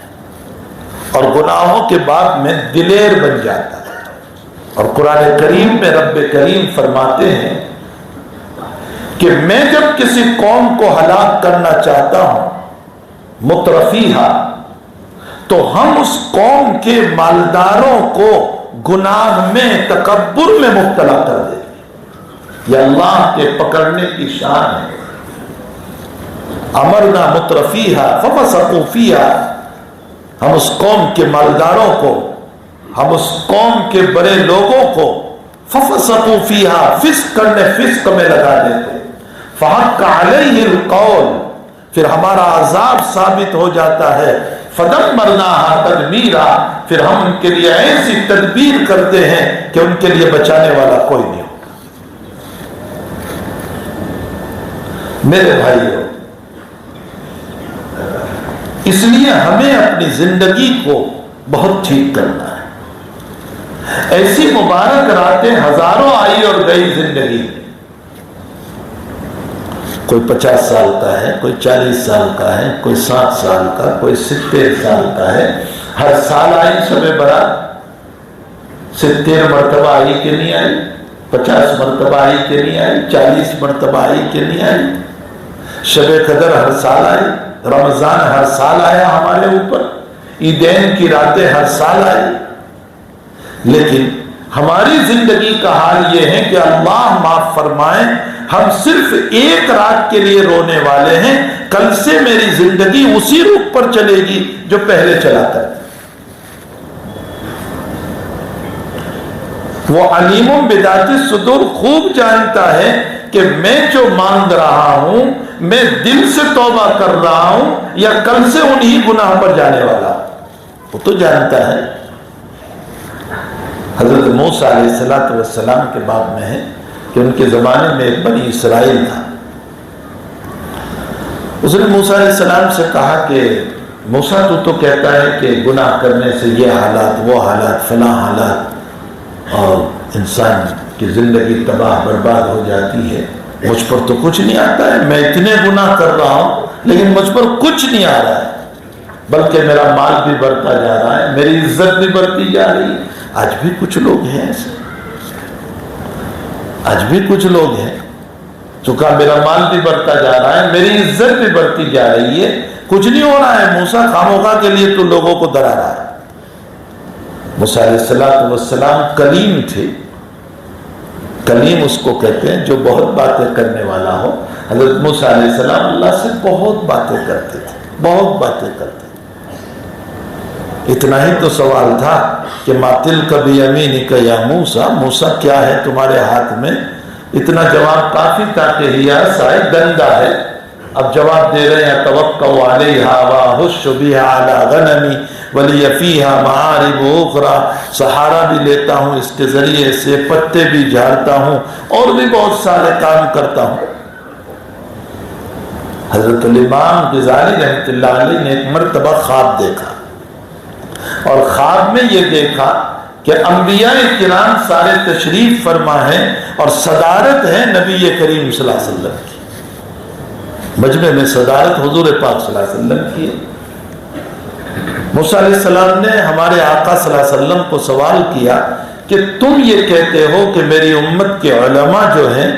اور گناہوں کے بعد میں دلیر بن جاتا ہے. اور قرآن کریم میں رب کریم فرماتے ہیں کہ میں جب کسی قوم کو ہلاک کرنا چاہتا ہوں مترفیہا, تو ہم اس قوم کے مالداروں کو گناہ میں تکبر میں مبتلا کر دیتے. یہ اللہ کے پکڑنے کی شان ہے. امرنا مترفیہا ففسقوا فیہا, ہم اس قوم کے مالداروں کو, ہم اس قوم کے بڑے لوگوں کو ففسقوا فیہا, فسق میں لگا دیتے. فحق علیہ القول, پھر ہمارا عذاب ثابت ہو جاتا ہے. فدمرناہا تدمیرا, پھر ہم ان کے لیے ایسی تدبیر کرتے ہیں کہ ان کے لیے بچانے والا کوئی نہیں ہوگا. میرے بھائیوں, اس لیے ہمیں اپنی زندگی کو بہت ٹھیک کرنا ہے. ایسی مبارک راتیں ہزاروں آئی اور گئی زندگی میں. کوئی 50 سال کا ہے, کوئی 40 سال کا ہے, کوئی 60 سال کا, کوئی 70 سال کا ہے. ہر سال آئی شب برات, 70 مرتبہ آئی کہ نہیں آئی, 50 مرتبہ آئی کہ نہیں آئی, 40 مرتبہ آئی کہ نہیں آئی. شب قدر ہر سال آئی, رمضان ہر سال آیا ہمارے اوپر, عیدین کی راتیں ہر سال آئی. لیکن ہماری زندگی کا حال یہ ہے کہ اللہ معاف فرمائے, ہم صرف ایک رات کے لیے رونے والے ہیں. کل سے میری زندگی اسی رخ پر چلے گی جو پہلے چلا تھا. وہ علیم بذات الصدور خوب جانتا ہے کہ میں جو مانگ رہا ہوں میں دل سے توبہ کر رہا ہوں یا کل سے انہی گناہ پر جانے والا, وہ تو جانتا ہے. حضرت موسیٰ علیہ السلام کے باب میں ہے کہ ان کے زمانے میں ایک بنی اسرائیل تھا. اس نے موسیٰ علیہ السلام سے کہا کہ موسیٰ تو کہتا ہے کہ گناہ کرنے سے یہ حالات, وہ حالات, فلاں حالات, اور انسان کی زندگی تباہ برباد ہو جاتی ہے. مجھ پر تو کچھ نہیں آتا ہے, میں اتنے گناہ کر رہا ہوں لیکن مجھ پر کچھ نہیں آ رہا ہے, بلکہ میرا مال بھی بڑھتا جا رہا ہے, میری عزت بھی بڑھتی جا رہی ہے. آج بھی کچھ لوگ ہیں ایسے, آج بھی کچھ لوگ ہیں چونکہ میرا مال بھی بڑھتا جا رہا ہے, میری عزت بھی بڑھتی جا رہی ہے, کچھ نہیں ہو رہا ہے. موسیٰ خاموخواہ کے لیے تو لوگوں کو ڈرا رہا ہے. موسیٰ علیہ السلام کلیم تھے. کلیم اس کو کہتے ہیں جو بہت باتیں کرنے والا ہو. حضرت موسیٰ علیہ السلام اللہ سے بہت باتیں کرتے تھے, بہت باتیں کرتے تھے. اتنا ہی تو سوال تھا کہ ما تلک بیمینک یا موسیٰ, موسیٰ کیا ہے تمہارے ہاتھ میں. اتنا جواب کافی تھا کہ ہیاس آئے, گندا ہے. اب جواب دے رہے ہیں توقع علیہا واہش بہا علی غنمی ولی فیہا معارب اخرى, سہارا بھی لیتا ہوں اس کے ذریعے سے, پتے بھی جھاڑتا ہوں, اور بھی بہت سارے کام کرتا ہوں. حضرت الامام غزالی رحمۃ اللہ علیہ نے ایک مرتبہ خواب دیکھا, اور خواب میں یہ دیکھا کہ انبیاء کرام سارے تشریف فرما ہیں اور صدارت ہے نبی کریم صلی اللہ علیہ وسلم کی. مجمع میں صدارت حضور پاک صلی اللہ علیہ وسلم کی. موسیٰ علیہ السلام نے ہمارے آقا صلی اللہ علیہ وسلم کو سوال کیا کہ تم یہ کہتے ہو کہ میری امت کے علماء جو ہیں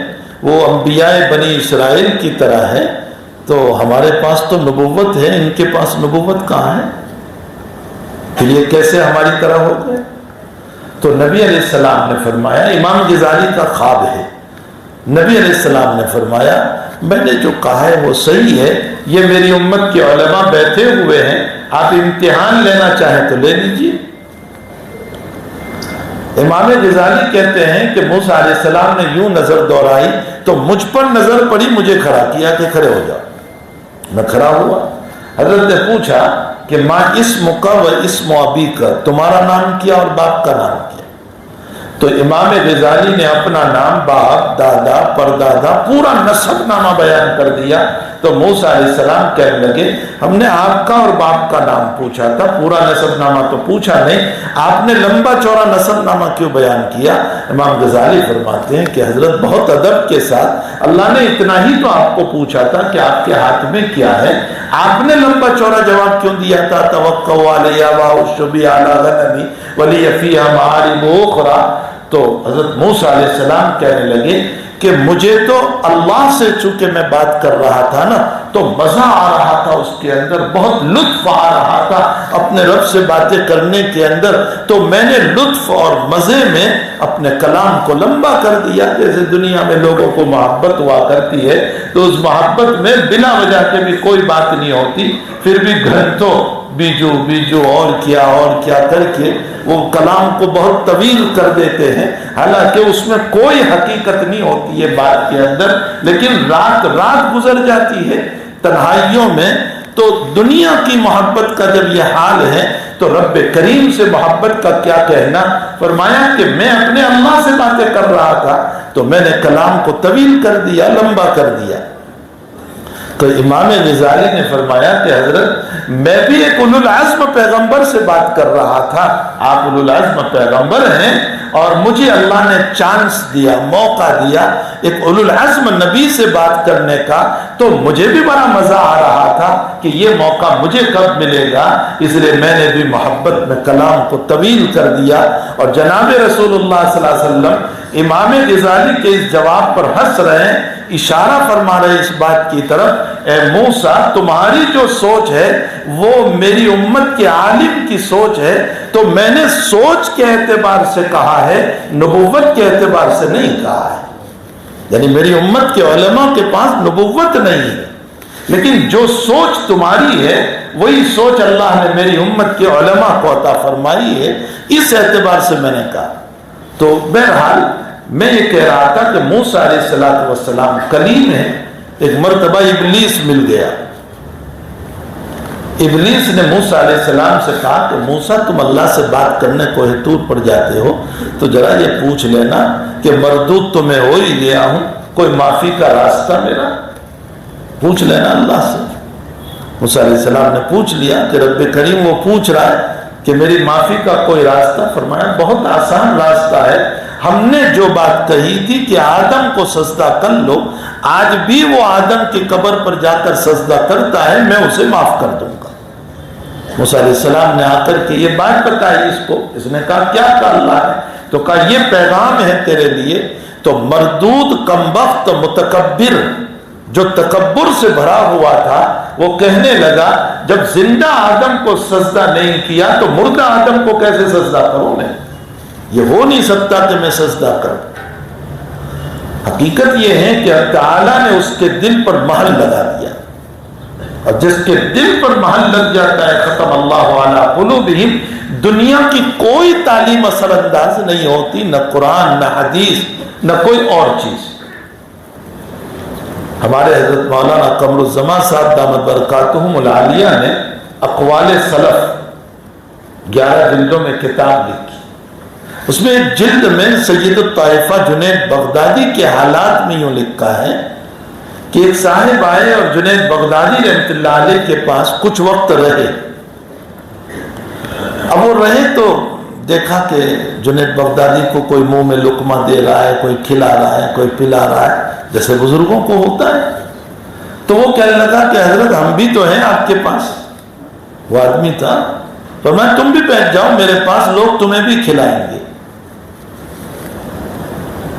وہ انبیاء بنی اسرائیل کی طرح ہے, تو ہمارے پاس تو نبوت ہے, ان کے پاس نبوت کہاں ہے, پھر یہ کیسے ہماری طرح ہو گئے؟ تو نبی علیہ السلام نے فرمایا, امام غزالی کا خواب ہے, نبی علیہ السلام نے فرمایا میں نے جو کہا ہے وہ صحیح ہے، یہ میری امت کے علماء بیٹھے ہوئے ہیں، آپ امتحان لینا چاہیں تو لے لیجیے۔ امام غزالی کہتے ہیں کہ موسیٰ علیہ السلام نے یوں نظر دوڑائی تو مجھ پر نظر پڑی، مجھے کھڑا کیا کہ کھڑے ہو جاؤ۔ میں کھڑا ہوا۔ حضرت نے پوچھا کہ ماں اسمک و اسم ابیک، تمہارا نام کیا اور باپ کا نام کیا؟ تو امام غزالی نے اپنا نام، باپ، دادا، پردادا، پورا نسب نامہ بیان کر دیا۔ تو موسیٰ علیہ السلام کہنے لگے ہم نے آپ کا اور باپ کا نام پوچھا تھا، پورا نسب نامہ تو پوچھا نہیں، آپ نے لمبا چوڑا نسب نامہ کیوں بیان کیا؟ امام غزالی فرماتے ہیں کہ حضرت بہت ادب کے ساتھ اللہ نے اتنا ہی تو آپ کو پوچھا تھا کہ آپ کے ہاتھ میں کیا ہے، آپ نے لمبا چوڑا جواب کیوں دیا تھا؟ توکل علی واشربی علی غنمی ولی فیہا معارب اخری۔ تو حضرت موسیٰ علیہ السلام کہنے لگے کہ مجھے تو اللہ سے چونکہ میں بات کر رہا تھا نا تو مزہ آ رہا تھا، اس کے اندر بہت لطف آ رہا تھا اپنے رب سے باتیں کرنے کے اندر، تو میں نے لطف اور مزے میں اپنے کلام کو لمبا کر دیا۔ جیسے دنیا میں لوگوں کو محبت ہوا کرتی ہے تو اس محبت میں بلا وجہ کے بھی کوئی بات نہیں ہوتی، پھر بھی گھنٹوں بیجو اور کیا کر کے وہ کلام کو بہت طویل کر دیتے ہیں، حالانکہ اس میں کوئی حقیقت نہیں ہوتی ہے بات کے اندر، لیکن رات گزر جاتی ہے تنہائیوں میں۔ تو دنیا کی محبت کا جب یہ حال ہے تو رب کریم سے محبت کا کیا کہنا؟ فرمایا کہ میں اپنے اللہ سے باتیں کر رہا تھا تو میں نے کلام کو طویل کر دیا، لمبا کر دیا۔ تو امام غزالی نے فرمایا کہ حضرت میں بھی ایک اولو العزم پیغمبر سے بات کر رہا تھا، آپ اولو العزم پیغمبر ہیں اور مجھے اللہ نے چانس دیا، موقع دیا ایک اولو العزم نبی سے بات کرنے کا، تو مجھے بھی بڑا مزہ آ رہا تھا کہ یہ موقع مجھے کب ملے گا، اس لیے میں نے بھی محبت میں کلام کو طویل کر دیا۔ اور جناب رسول اللہ صلی اللہ علیہ وسلم امام غزالی کے اس جواب پر ہنس رہے ہیں، اشارہ فرما رہے اس بات کی طرف، اے موسیٰ تمہاری جو سوچ ہے وہ میری امت کے عالم کی سوچ ہے، تو میں نے سوچ کے اعتبار سے کہا ہے، نبوت کے اعتبار سے نہیں کہا ہے۔ یعنی میری امت کے علماء کے پاس نبوت نہیں ہے، لیکن جو سوچ تمہاری ہے وہی سوچ اللہ نے میری امت کے علماء کو عطا فرمائی ہے، اس اعتبار سے میں نے کہا۔ تو بہرحال میں یہ کہہ رہا تھا کہ موسیٰ علیہ السلام کلیم ہے۔ ایک مرتبہ ابلیس مل گیا، ابلیس نے موسیٰ علیہ السلام سے کہا کہ موسیٰ تم اللہ سے بات کرنے کو طور پر جاتے ہو تو ذرا یہ پوچھ لینا کہ مردود تو میں ہو ہی گیا ہوں، کوئی معافی کا راستہ میرا پوچھ لینا اللہ سے۔ موسیٰ علیہ السلام نے پوچھ لیا کہ رب کریم وہ پوچھ رہا ہے کہ میری معافی کا کوئی راستہ؟ فرمایا بہت آسان راستہ ہے، ہم نے جو بات کہی تھی کہ آدم کو سجدہ کر لو، آج بھی وہ آدم کی قبر پر جا کر سجدہ کرتا ہے، میں اسے معاف کر دوں گا۔ موسیٰ علیہ السلام نے آ کر کے یہ بات بتائی اس کو، اس نے کہا کیا کہا اللہ نے؟ تو کہا یہ پیغام ہے تیرے لیے۔ تو مردود کمبخت متکبر جو تکبر سے بھرا ہوا تھا وہ کہنے لگا جب زندہ آدم کو سجدہ نہیں کیا تو مردہ آدم کو کیسے سجدہ کروں میں؟ یہ ہو نہیں سکتا کہ میں سجدہ کروں۔ حقیقت یہ ہے کہ اللہ تعالیٰ نے اس کے دل پر مہر لگا دیا، اور جس کے دل پر مہر لگ جاتا ہے ختم اللہ علی قلوبہم، دنیا کی کوئی تعلیم اثر انداز نہیں ہوتی، نہ قرآن، نہ حدیث، نہ کوئی اور چیز۔ ہمارے حضرت مولانا قمر الزمان صاحب دامت برکاتہم العالیہ نے اقوال سلف 11 جلدوں میں کتاب لکھی، اس میں ایک جلد میں سید الطائفہ جنید بغدادی کے حالات میں یوں لکھا ہے کہ ایک صاحب آئے اور جنید بغدادی رحمۃ اللہ علیہ کے پاس کچھ وقت رہے۔ اب وہ رہے تو دیکھا کہ جنید بغدادی کو کوئی منہ میں لقمہ دے رہا ہے، کوئی کھلا رہا ہے، کوئی پلا رہا ہے، جیسے بزرگوں کو ہوتا ہے۔ تو وہ کہنے لگا کہ حضرت ہم بھی تو ہیں آپ کے پاس۔ وہ آدمی تھا، فرمایا تم بھی بیٹھ جاؤ میرے پاس، لوگ تمہیں بھی کھلائیں گے۔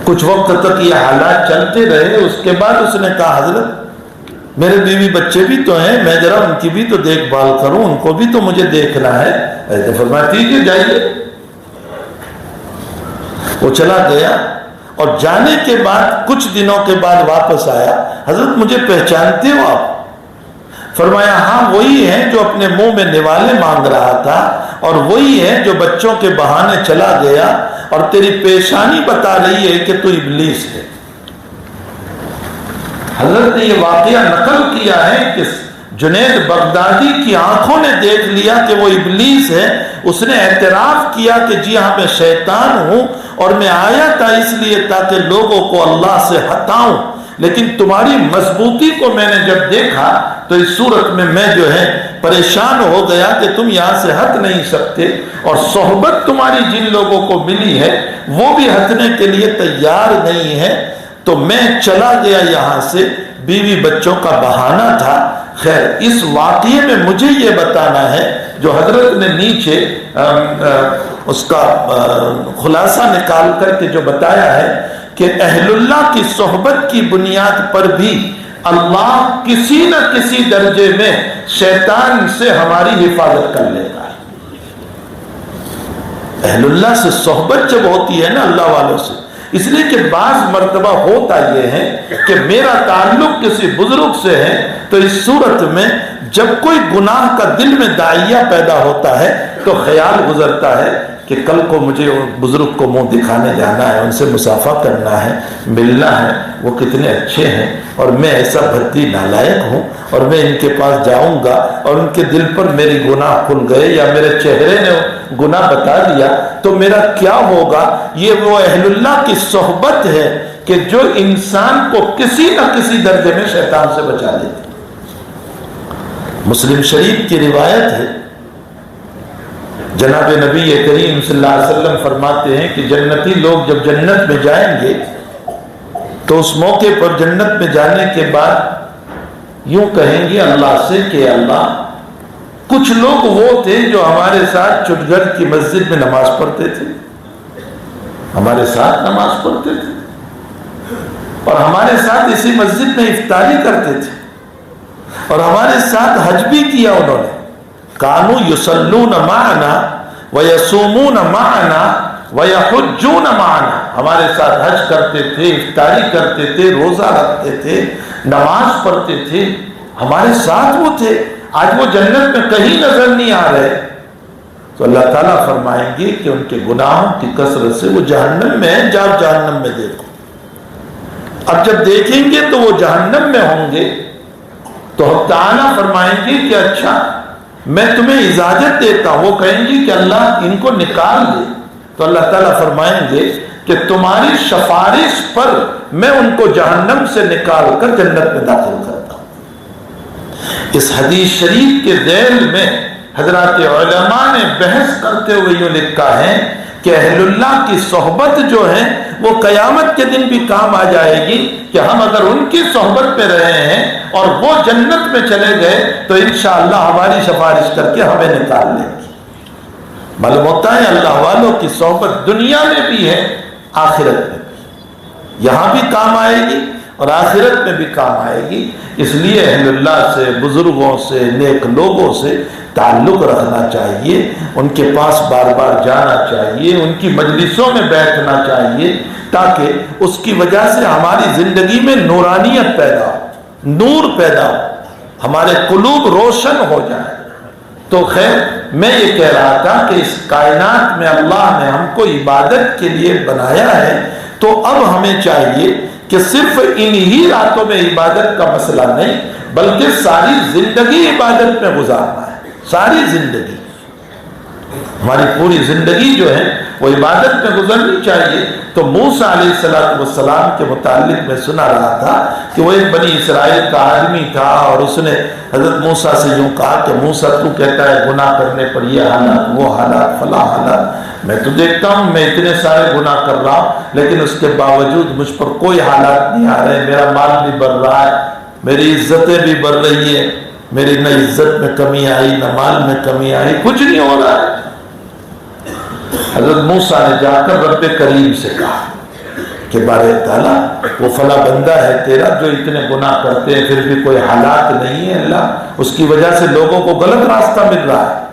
کچھ وقت تک یہ حالات چلتے رہے، اس کے بعد اس نے کہا حضرت میرے بیوی بچے بھی تو ہیں، میں ذرا ان کی بھی تو دیکھ بھال کروں، ان کو بھی تو مجھے دیکھنا ہے۔ ایسے فرمایا ٹھیک ہے جائیے۔ وہ چلا گیا، اور جانے کے بعد کچھ دنوں کے بعد واپس آیا، حضرت مجھے پہچانتے ہو آپ؟ فرمایا ہاں وہی ہے جو اپنے منہ میں نوالے مانگ رہا تھا، اور وہی ہے جو بچوں کے بہانے چلا گیا، اور تیری پیشانی بتا رہی ہے کہ تو ابلیس ہے۔ حضرت نے یہ واقعہ نقل کیا ہے کہ جنید بغدادی کی آنکھوں نے دیکھ لیا کہ وہ ابلیس ہے، اس نے اعتراف کیا کہ جی ہاں میں شیطان ہوں، اور میں آیا تھا اس لیے تاکہ لوگوں کو اللہ سے ہٹاؤں، لیکن تمہاری مضبوطی کو میں نے جب دیکھا تو اس صورت میں جو ہے پریشان ہو گیا کہ تم یہاں سے ہٹ نہیں سکتے، اور صحبت تمہاری جن لوگوں کو ملی ہے وہ بھی ہٹنے کے لیے تیار نہیں ہے، تو میں چلا گیا یہاں سے، بیوی بچوں کا بہانہ تھا۔ خیر اس واقعے میں مجھے یہ بتانا ہے جو حضرت نے نیچے اس کا خلاصہ نکال کر کے جو بتایا ہے کہ اہل اللہ کی صحبت کی بنیاد پر بھی اللہ کسی نہ کسی درجے میں شیطان سے ہماری حفاظت کر لیتا ہے۔ اہل اللہ سے صحبت جب ہوتی ہے نا اللہ والوں سے، اس لیے کہ بعض مرتبہ ہوتا یہ ہے کہ میرا تعلق کسی بزرگ سے ہے، تو اس صورت میں جب کوئی گناہ کا دل میں داعیہ پیدا ہوتا ہے تو خیال گزرتا ہے کہ کل کو مجھے بزرگ کو منہ دکھانے جانا ہے، ان سے مصافحہ کرنا ہے، ملنا ہے، وہ کتنے اچھے ہیں، اور میں ایسا بھردی نالائق ہوں، اور میں ان کے پاس جاؤں گا اور ان کے دل پر میری گناہ کھل گئے یا میرے چہرے نے گناہ بتا دیا تو میرا کیا ہوگا۔ یہ وہ اہل اللہ کی صحبت ہے کہ جو انسان کو کسی نہ کسی درجے میں شیطان سے بچا لیتی۔ مسلم شریف کی روایت ہے، جناب نبی کریم صلی اللہ علیہ وسلم فرماتے ہیں کہ جنتی لوگ جب جنت میں جائیں گے تو اس موقع پر جنت میں جانے کے بعد یوں کہیں گے اللہ سے کہ اللہ، کچھ لوگ وہ تھے جو ہمارے ساتھ چٹگڑ کی مسجد میں نماز پڑھتے تھے، ہمارے ساتھ نماز پڑھتے تھے، اور ہمارے ساتھ اسی مسجد میں افطاری کرتے تھے، اور ہمارے ساتھ حج بھی کیا انہوں نے، کانو یصلون معنا ویصومون معنا ویحجون معنا، ہمارے ساتھ حج کرتے تھے، افطاری کرتے تھے، روزہ رکھتے تھے، نماز پڑھتے تھے، ہمارے ساتھ وہ تھے، آج وہ جنت میں کہیں نظر نہیں آ رہے، تو اللہ تعالیٰ فرمائیں گے کہ ان کے گناہوں کی کثرت سے وہ جہنم میں ہیں، جاؤ جہنم میں دیکھو۔ اب جب دیکھیں گے تو وہ جہنم میں ہوں گے تو حق تعالیٰ فرمائیں گے کہ اچھا میں تمہیں اجازت دیتا ہوں، وہ کہیں گے کہ اللہ ان کو نکال دے، تو اللہ تعالیٰ فرمائیں گے کہ تمہاری سفارش پر میں ان کو جہنم سے نکال کر جنت میں داخل کرتا ہوں۔ اس حدیث شریف کے ذیل میں حضرات علماء نے بحث کرتے ہوئے یوں لکھا ہے کہ اہل اللہ کی صحبت جو ہے وہ قیامت کے دن بھی کام آ جائے گی، کہ ہم اگر ان کی صحبت پہ رہے ہیں اور وہ جنت میں چلے گئے تو انشاءاللہ ہماری سفارش کر کے ہمیں نکال لیں گے۔ معلوم ہوتا ہے اللہ والوں کی صحبت دنیا میں بھی ہے، آخرت میں بھی، یہاں بھی کام آئے گی اور آخرت میں بھی کام آئے گی۔ اس لیے اہل اللہ سے، بزرگوں سے، نیک لوگوں سے تعلق رکھنا چاہیے، ان کے پاس بار بار جانا چاہیے، ان کی مجلسوں میں بیٹھنا چاہیے، تاکہ اس کی وجہ سے ہماری زندگی میں نورانیت پیدا ہو، نور پیدا ہو، ہمارے قلوب روشن ہو جائیں۔ تو خیر میں یہ کہہ رہا تھا کہ اس کائنات میں اللہ نے ہم کو عبادت کے لیے بنایا ہے، تو اب ہمیں چاہیے کہ صرف انہی راتوں میں عبادت کا مسئلہ نہیں بلکہ ساری زندگی عبادت میں گزارنا ہے، ساری زندگی، ہماری پوری زندگی جو ہے وہ عبادت میں گزرنی چاہیے۔ تو موسیٰ علیہ السلام کے متعلق میں سنا رہا تھا کہ وہ ایک بنی اسرائیل کا آدمی تھا، اور اس نے حضرت موسیٰ سے یوں کہا کہ موسیٰ تو کہتا ہے گناہ کرنے پر یہ حالات، وہ حالات، فلاں حالات، میں تو دیکھتا ہوں میں اتنے سارے گناہ کر رہا ہوں لیکن اس کے باوجود مجھ پر کوئی حالات نہیں آ رہے، میرا مال بھی بڑھ رہا ہے، میری عزتیں بھی بڑھ رہی ہیں، میری نہ عزت میں کمی آئی نہ مال میں کمی آئی، کچھ نہیں ہو رہا ہے۔ حضرت موسیٰ نے جا کر رب کریم سے کہا کہ بارے تعالیٰ وہ فلاں بندہ ہے تیرا جو اتنے گناہ کرتے ہیں پھر بھی کوئی حالات نہیں ہے، اللہ اس کی وجہ سے لوگوں کو غلط راستہ مل رہا ہے،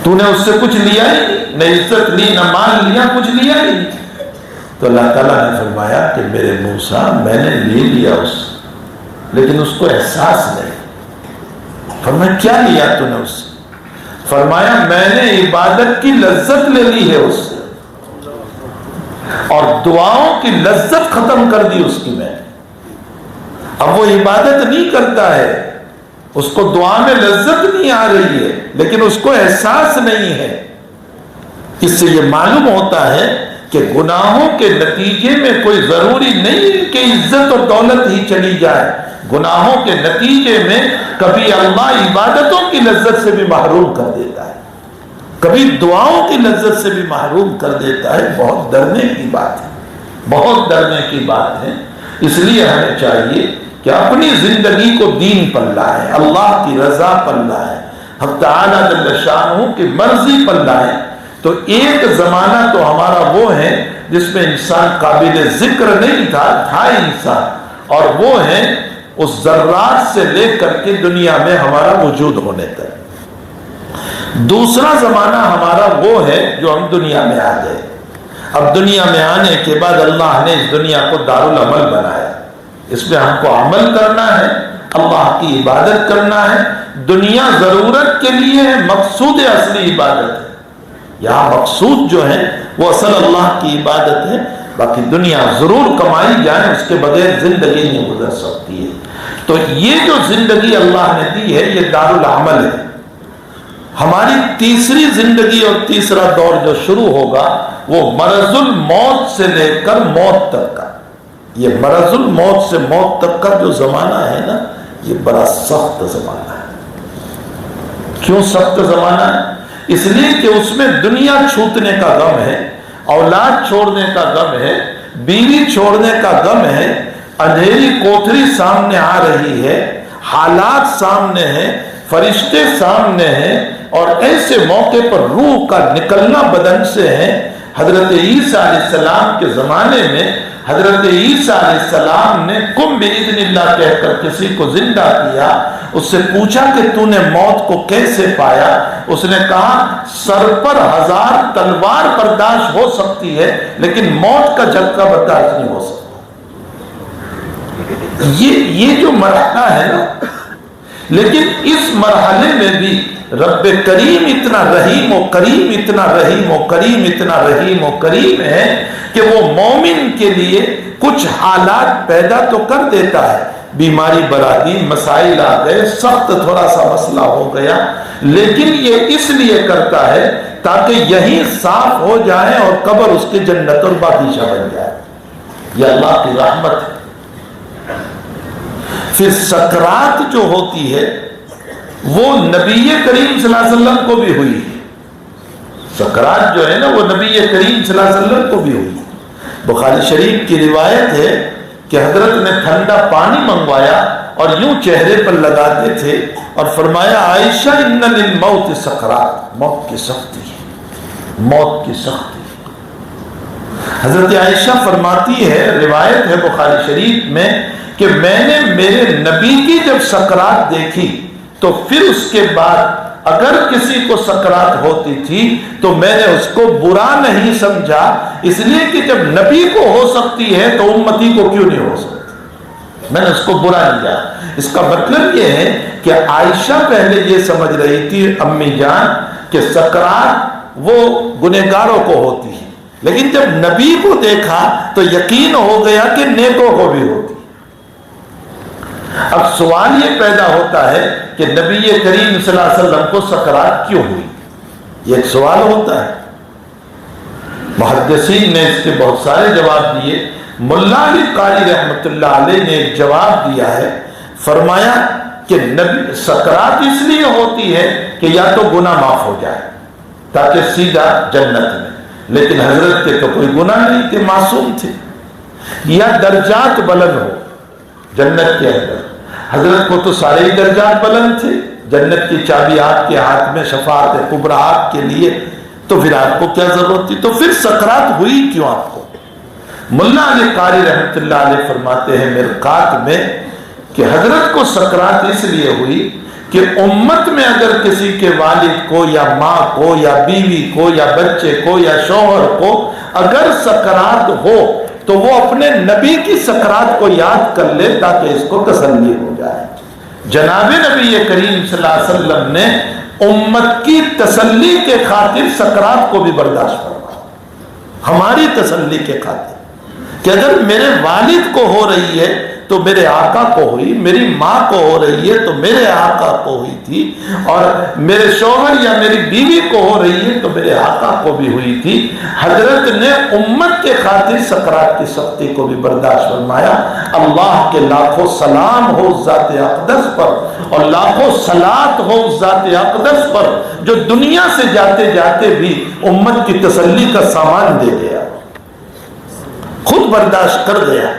تو نے اس سے کچھ لیا ہی نہیں، نہ عزت لی نہ مال لیا، کچھ لیا ہی نہیں، تو اللہ تعالیٰ نے فرمایا کہ میرے موسیٰ میں نے لے لیا اس سے، لیکن اس کو احساس نہیں۔ فرمایا کیا لیا تو نے اس سے؟ فرمایا میں نے عبادت کی لذت لے لی ہے اس سے، اور دعاؤں کی لذت ختم کر دی اس کی میں۔ اب وہ عبادت نہیں کرتا ہے، اس کو دعا میں لذت نہیں آ رہی ہے، لیکن اس کو احساس نہیں ہے۔ اس سے یہ معلوم ہوتا ہے کہ گناہوں کے نتیجے میں کوئی ضروری نہیں کہ عزت اور دولت ہی چلی جائے، گناہوں کے نتیجے میں کبھی اللہ عبادتوں کی لذت سے بھی محروم کر دیتا ہے، کبھی دعاؤں کی لذت سے بھی محروم کر دیتا ہے۔ بہت ڈرنے کی بات ہے، بہت ڈرنے کی بات ہے۔ اس لیے ہمیں چاہیے کہ اپنی زندگی کو دین پر لائیں، اللہ کی رضا پر لائیں، حق تعالیٰ جل شانہ کی مرضی پر لائیں۔ تو ایک زمانہ تو ہمارا وہ ہے جس میں انسان قابل ذکر نہیں تھا انسان، اور وہ ہے اس ذرات سے لے کر کے دنیا میں ہمارا وجود ہونے تک۔ دوسرا زمانہ ہمارا وہ ہے جو ہم دنیا میں آ گئے۔ اب دنیا میں آنے کے بعد اللہ نے اس دنیا کو دارالعمل بنایا، اس میں ہم کو عمل کرنا ہے، اللہ کی عبادت کرنا ہے۔ دنیا ضرورت کے لیے ہے، مقصود اصلی عبادت ہے۔ یہاں مقصود جو ہے وہ اصل اللہ کی عبادت ہے، باقی دنیا ضرور کمائی جائے، اس کے بغیر زندگی نہیں گزر سکتی ہے۔ تو یہ جو زندگی اللہ نے دی ہے یہ دارالعمل ہے۔ ہماری تیسری زندگی اور تیسرا دور جو شروع ہوگا وہ مرض الموت سے لے کر موت تک کا، یہ مرض الموت سے موت تک کا جو زمانہ ہے نا، یہ بڑا سخت زمانہ ہے۔ کیوں سخت زمانہ ہے؟ اس لیے کہ اس میں دنیا چھوٹنے کا غم ہے، اولاد چھوڑنے کا غم ہے، بیوی چھوڑنے کا غم ہے، اندھیری کوٹری سامنے آ رہی ہے، حالات سامنے ہیں، فرشتے سامنے ہیں، اور ایسے موقع پر روح کا نکلنا بدن سے ہے۔ حضرت عیسیٰ علیہ السلام کے زمانے میں حضرت عیسیٰ علیہ السلام نے کم بإذن اللہ کہہ کر کسی کو زندہ کیا۔ اس سے پوچھا کہ تو نے موت کو کیسے پایا؟ اس نے کہا سر پر 1000 تلوار برداشت ہو سکتی ہے لیکن موت کا جھٹکا برداشت نہیں ہو سکتا۔ یہ جو مرحلہ ہے نا، لیکن اس مرحلے میں بھی رب کریم اتنا رحیم و کریم، اتنا رحیم و کریم، اتنا رحیم و کریم ہے کہ وہ مومن کے لیے کچھ حالات پیدا تو کر دیتا ہے۔ بیماری برادی، مسائل آ گئے، سخت تھوڑا سا مسئلہ ہو گیا، لیکن یہ اس لیے کرتا ہے تاکہ یہی صاف ہو جائے اور قبر اس کے جنت اور باغیچہ بن جائے۔ یہ اللہ کی رحمت ہے۔ پھر سکرات جو ہوتی ہے وہ نبی کریم صلی اللہ علیہ وسلم کو بھی ہوئی، سکرات جو ہے نا وہ نبی کریم صلی اللہ علیہ وسلم کو بھی ہوئی۔ بخاری شریف کی روایت ہے کہ حضرت نے ٹھنڈا پانی منگوایا اور یوں چہرے پر لگاتے تھے اور فرمایا عائشہ ان للموت سکرات، موت کی سختی ہے، موت کی سختی۔ حضرت عائشہ فرماتی ہے، روایت ہے بخاری شریف میں، کہ میں نے میرے نبی کی جب سکرات دیکھی تو پھر اس کے بعد اگر کسی کو سکرات ہوتی تھی تو میں نے اس کو برا نہیں سمجھا، اس لیے کہ جب نبی کو ہو سکتی ہے تو امتی کو کیوں نہیں ہو سکتی، میں نے اس کو برا نہیں جانا۔ اس کا مطلب یہ ہے کہ عائشہ پہلے یہ سمجھ رہی تھی امی جان کہ سکرات وہ گنہگاروں کو ہوتی ہے، لیکن جب نبی کو دیکھا تو یقین ہو گیا کہ نیکوں کو بھی ہوتی۔ اب سوال یہ پیدا ہوتا ہے کہ نبی کریم صلی اللہ علیہ وسلم کو سکرات کیوں ہوئی؟ یہ ایک سوال ہوتا ہے۔ محدثین نے اس کے بہت سارے جواب دیے۔ ملا علی قاری رحمۃ اللہ علیہ نے ایک جواب دیا ہے، فرمایا کہ نبی سکرات اس لیے ہوتی ہے کہ یا تو گناہ معاف ہو جائے تاکہ سیدھا جنت میں، لیکن حضرت کے تو کوئی گناہ نہیں تھے، معصوم تھے، یا درجات بلند ہو جنت کے اندر۔ حضرت کو تو سارے ہی درجات بلند تھے، جنت کی چابی آپ کے ہاتھ میں، شفاعت کبریٰ آپ کے لیے، تو پھر آپ کو کیا ضرورت تھی؟ تو پھر سکرات ہوئی کیوں آپ کو؟ ملا علی قاری رحمۃ اللہ علیہ فرماتے ہیں مرقات میں کہ حضرت کو سکرات اس لیے ہوئی کہ امت میں اگر کسی کے والد کو یا ماں کو یا بیوی کو یا بچے کو یا شوہر کو اگر سکرات ہو تو وہ اپنے نبی کی سکرات کو یاد کر لے تاکہ اس کو تسلی ہو جائے۔ جناب نبی کریم صلی اللہ علیہ وسلم نے امت کی تسلی کے خاطر سکرات کو بھی برداشت فرمایا، ہماری تسلی کے خاطر کہ اگر میرے والد کو ہو رہی ہے تو میرے آقا کو ہوئی، میری ماں کو ہو رہی ہے تو میرے آقا کو ہوئی تھی، اور میرے شوہر یا میری بیوی کو ہو رہی ہے تو میرے آقا کو بھی ہوئی تھی۔ حضرت نے امت کے خاطر سکرات کی سختی کو بھی برداشت فرمایا۔ اللہ کے لاکھوں سلام ہو ذات اقدس پر، اور لاکھوں صلات ہو ذات اقدس پر، جو دنیا سے جاتے جاتے بھی امت کی تسلی کا سامان دے گیا، خود برداشت کر گیا،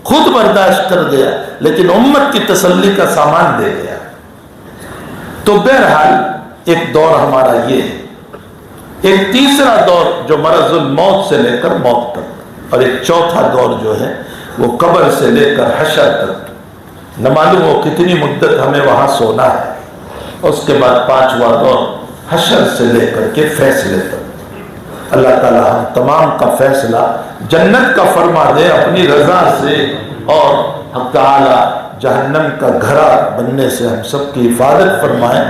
خود برداشت کر گیا، لیکن امت کی تسلی کا سامان دے گیا۔ تو بہرحال ایک دور ہمارا یہ ہے، ایک تیسرا دور جو مرض الموت سے لے کر موت تک، اور ایک چوتھا دور جو ہے وہ قبر سے لے کر حشر تک۔ نہ معلوم ہو کتنی مدت ہمیں وہاں سونا ہے۔ اس کے بعد پانچواں دور حشر سے لے کر کے فیصلے تک۔ اللہ تعالیٰ ہم تمام کا فیصلہ جنت کا فرما دے اپنی رضا سے، اور حق تعالیٰ جہنم کا گھرا بننے سے ہم سب کی حفاظت فرمائے۔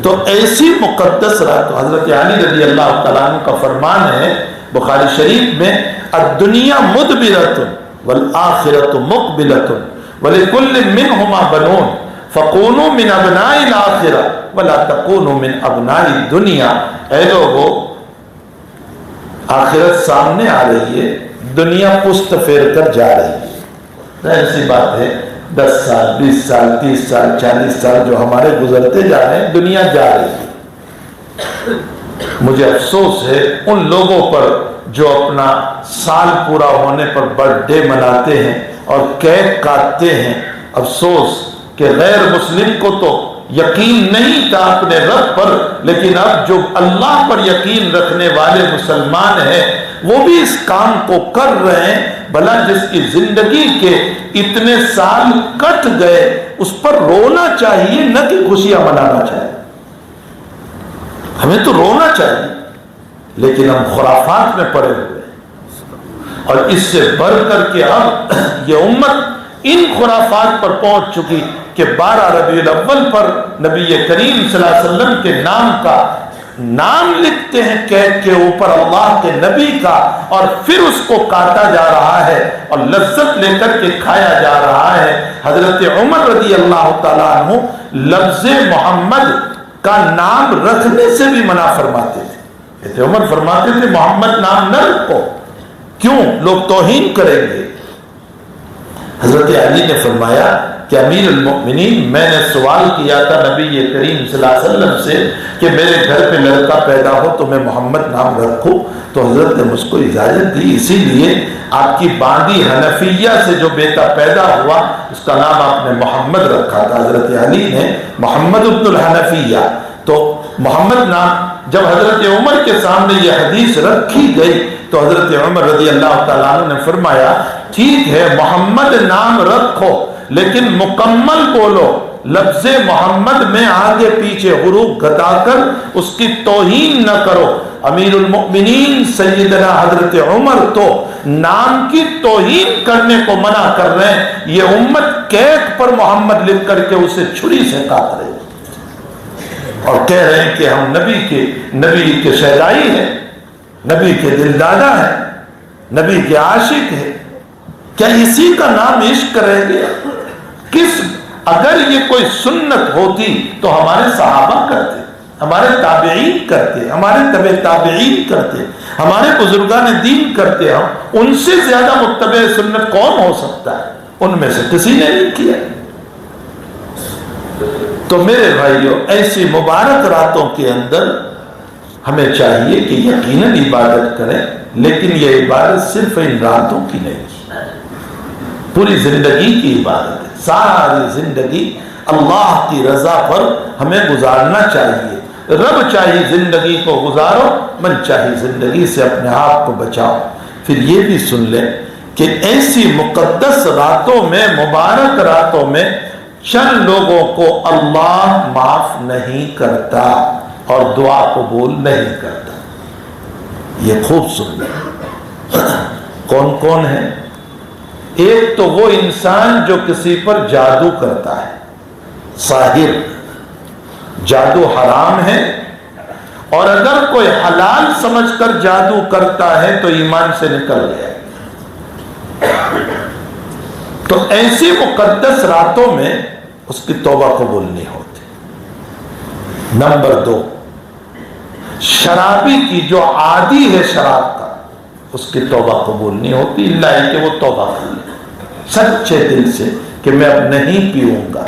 تو ایسی مقدس رات، حضرت علی رضی اللہ تعالیٰ عنہ کا فرمان ہے بخاری شریف میں، الدنیا مدبرۃ والآخرۃ مقبلۃ ولکل منہما بنون فکونوا من ابناء الآخرہ ولا تکونوا من ابناء الدنیا۔ اے لوگو، آخرت سامنے آ رہی ہے، دنیا پشت پھیر کر جا رہی ہے۔ ظاہر سی بات ہے 10 سال 20 سال 30 سال 40 سال جو ہمارے گزرتے جا رہے ہیں، دنیا جا رہی ہے۔ مجھے افسوس ہے ان لوگوں پر جو اپنا سال پورا ہونے پر برتھ ڈے مناتے ہیں اور کیک کاٹتے ہیں۔ افسوس کہ غیر مسلم کو تو یقین نہیں تھا اپنے رب پر، لیکن اب جو اللہ پر یقین رکھنے والے مسلمان ہیں وہ بھی اس کام کو کر رہے ہیں۔ بھلا جس کی زندگی کے اتنے سال کٹ گئے اس پر رونا چاہیے، نہ کہ خوشیاں منانا چاہیے۔ ہمیں تو رونا چاہیے، لیکن ہم خرافات میں پڑے ہوئے ہیں، اور اس سے بڑھ کر کے اب یہ امت ان خرافات پر پہنچ چکی کہ 12 ربیع الاول پر نبی کریم صلی اللہ علیہ وسلم کے نام کا نام لکھتے ہیں کیک کے اوپر، اللہ کے نبی کا، اور پھر اس کو کاٹا جا رہا ہے اور لذت لے کر کے کھایا جا رہا ہے۔ حضرت عمر رضی اللہ تعالیٰ عنہ لفظ محمد کا نام رکھنے سے بھی منع فرماتے تھے۔ حضرت عمر فرماتے تھے محمد نام نہ رکھو، کیوں؟ لوگ توہین کریں گے۔ حضرت علی نے فرمایا کہ امیر المؤمنین، میں نے سوال کیا تھا نبی کریم صلی اللہ علیہ وسلم سے کہ میرے گھر پہ لڑکا پیدا ہو تو میں محمد نام رکھوں، تو حضرت نے مجھ کو اجازت دی، اسی لیے آپ کی باندی حنفیہ سے جو بیٹا پیدا ہوا اس کا نام آپ نے محمد رکھا تھا۔ حضرت علی نے محمد ابن الحنفیہ، تو محمد نام جب حضرت عمر کے سامنے یہ حدیث رکھی گئی تو حضرت عمر رضی اللہ تعالیٰ عنہ نے فرمایا ٹھیک ہے محمد نام رکھو، لیکن مکمل بولو، لفظ محمد میں آگے پیچھے حروف گھٹا کر اس کی توہین نہ کرو۔ امیر المؤمنین سیدنا حضرت عمر تو نام کی توہین کرنے کو منع کر رہے ہیں، یہ امت کیک پر محمد لکھ کر کے اسے چھری سے کاٹ رہے ہیں اور کہہ رہے ہیں کہ ہم نبی کے شہدائی ہیں، نبی کے دلدادہ ہیں، نبی کے عاشق ہیں۔ کیا اسی کا نام عشق کریں گے؟ اگر یہ کوئی سنت ہوتی تو ہمارے صحابہ کرتے، ہمارے تابعین کرتے، ہمارے تبع تابعین کرتے، ہمارے بزرگان دین کرتے۔ ہم ان سے زیادہ متبع سنت کون ہو سکتا ہے؟ ان میں سے کسی نے نہیں کیا۔ تو میرے بھائیوں، ایسی مبارک راتوں کے اندر ہمیں چاہیے کہ یقیناً عبادت کریں، لیکن یہ عبادت صرف ان راتوں کی نہیں، پوری زندگی کی عبادت ہے۔ ساری زندگی اللہ کی رضا پر ہمیں گزارنا چاہیے۔ رب چاہی زندگی کو گزارو، من چاہی زندگی سے اپنے آپ کو بچاؤ۔ پھر یہ بھی سن لیں کہ ایسی مقدس راتوں میں، مبارک راتوں میں چند لوگوں کو اللہ معاف نہیں کرتا اور دعا قبول نہیں کرتا۔ یہ خوب سن لیں، کون کون ہے؟ ایک تو وہ انسان جو کسی پر جادو کرتا ہے، ساحر، جادو حرام ہے، اور اگر کوئی حلال سمجھ کر جادو کرتا ہے تو ایمان سے نکل گیا۔ تو ایسی مقدس راتوں میں اس کی توبہ قبول نہیں ہوتی۔ نمبر 2، شرابی کی جو عادی ہے شراب کا، اس کی توبہ قبول نہیں ہوتی، اللہ کہ وہ توبہ کر لے سچے دل سے کہ میں اب نہیں پیوں گا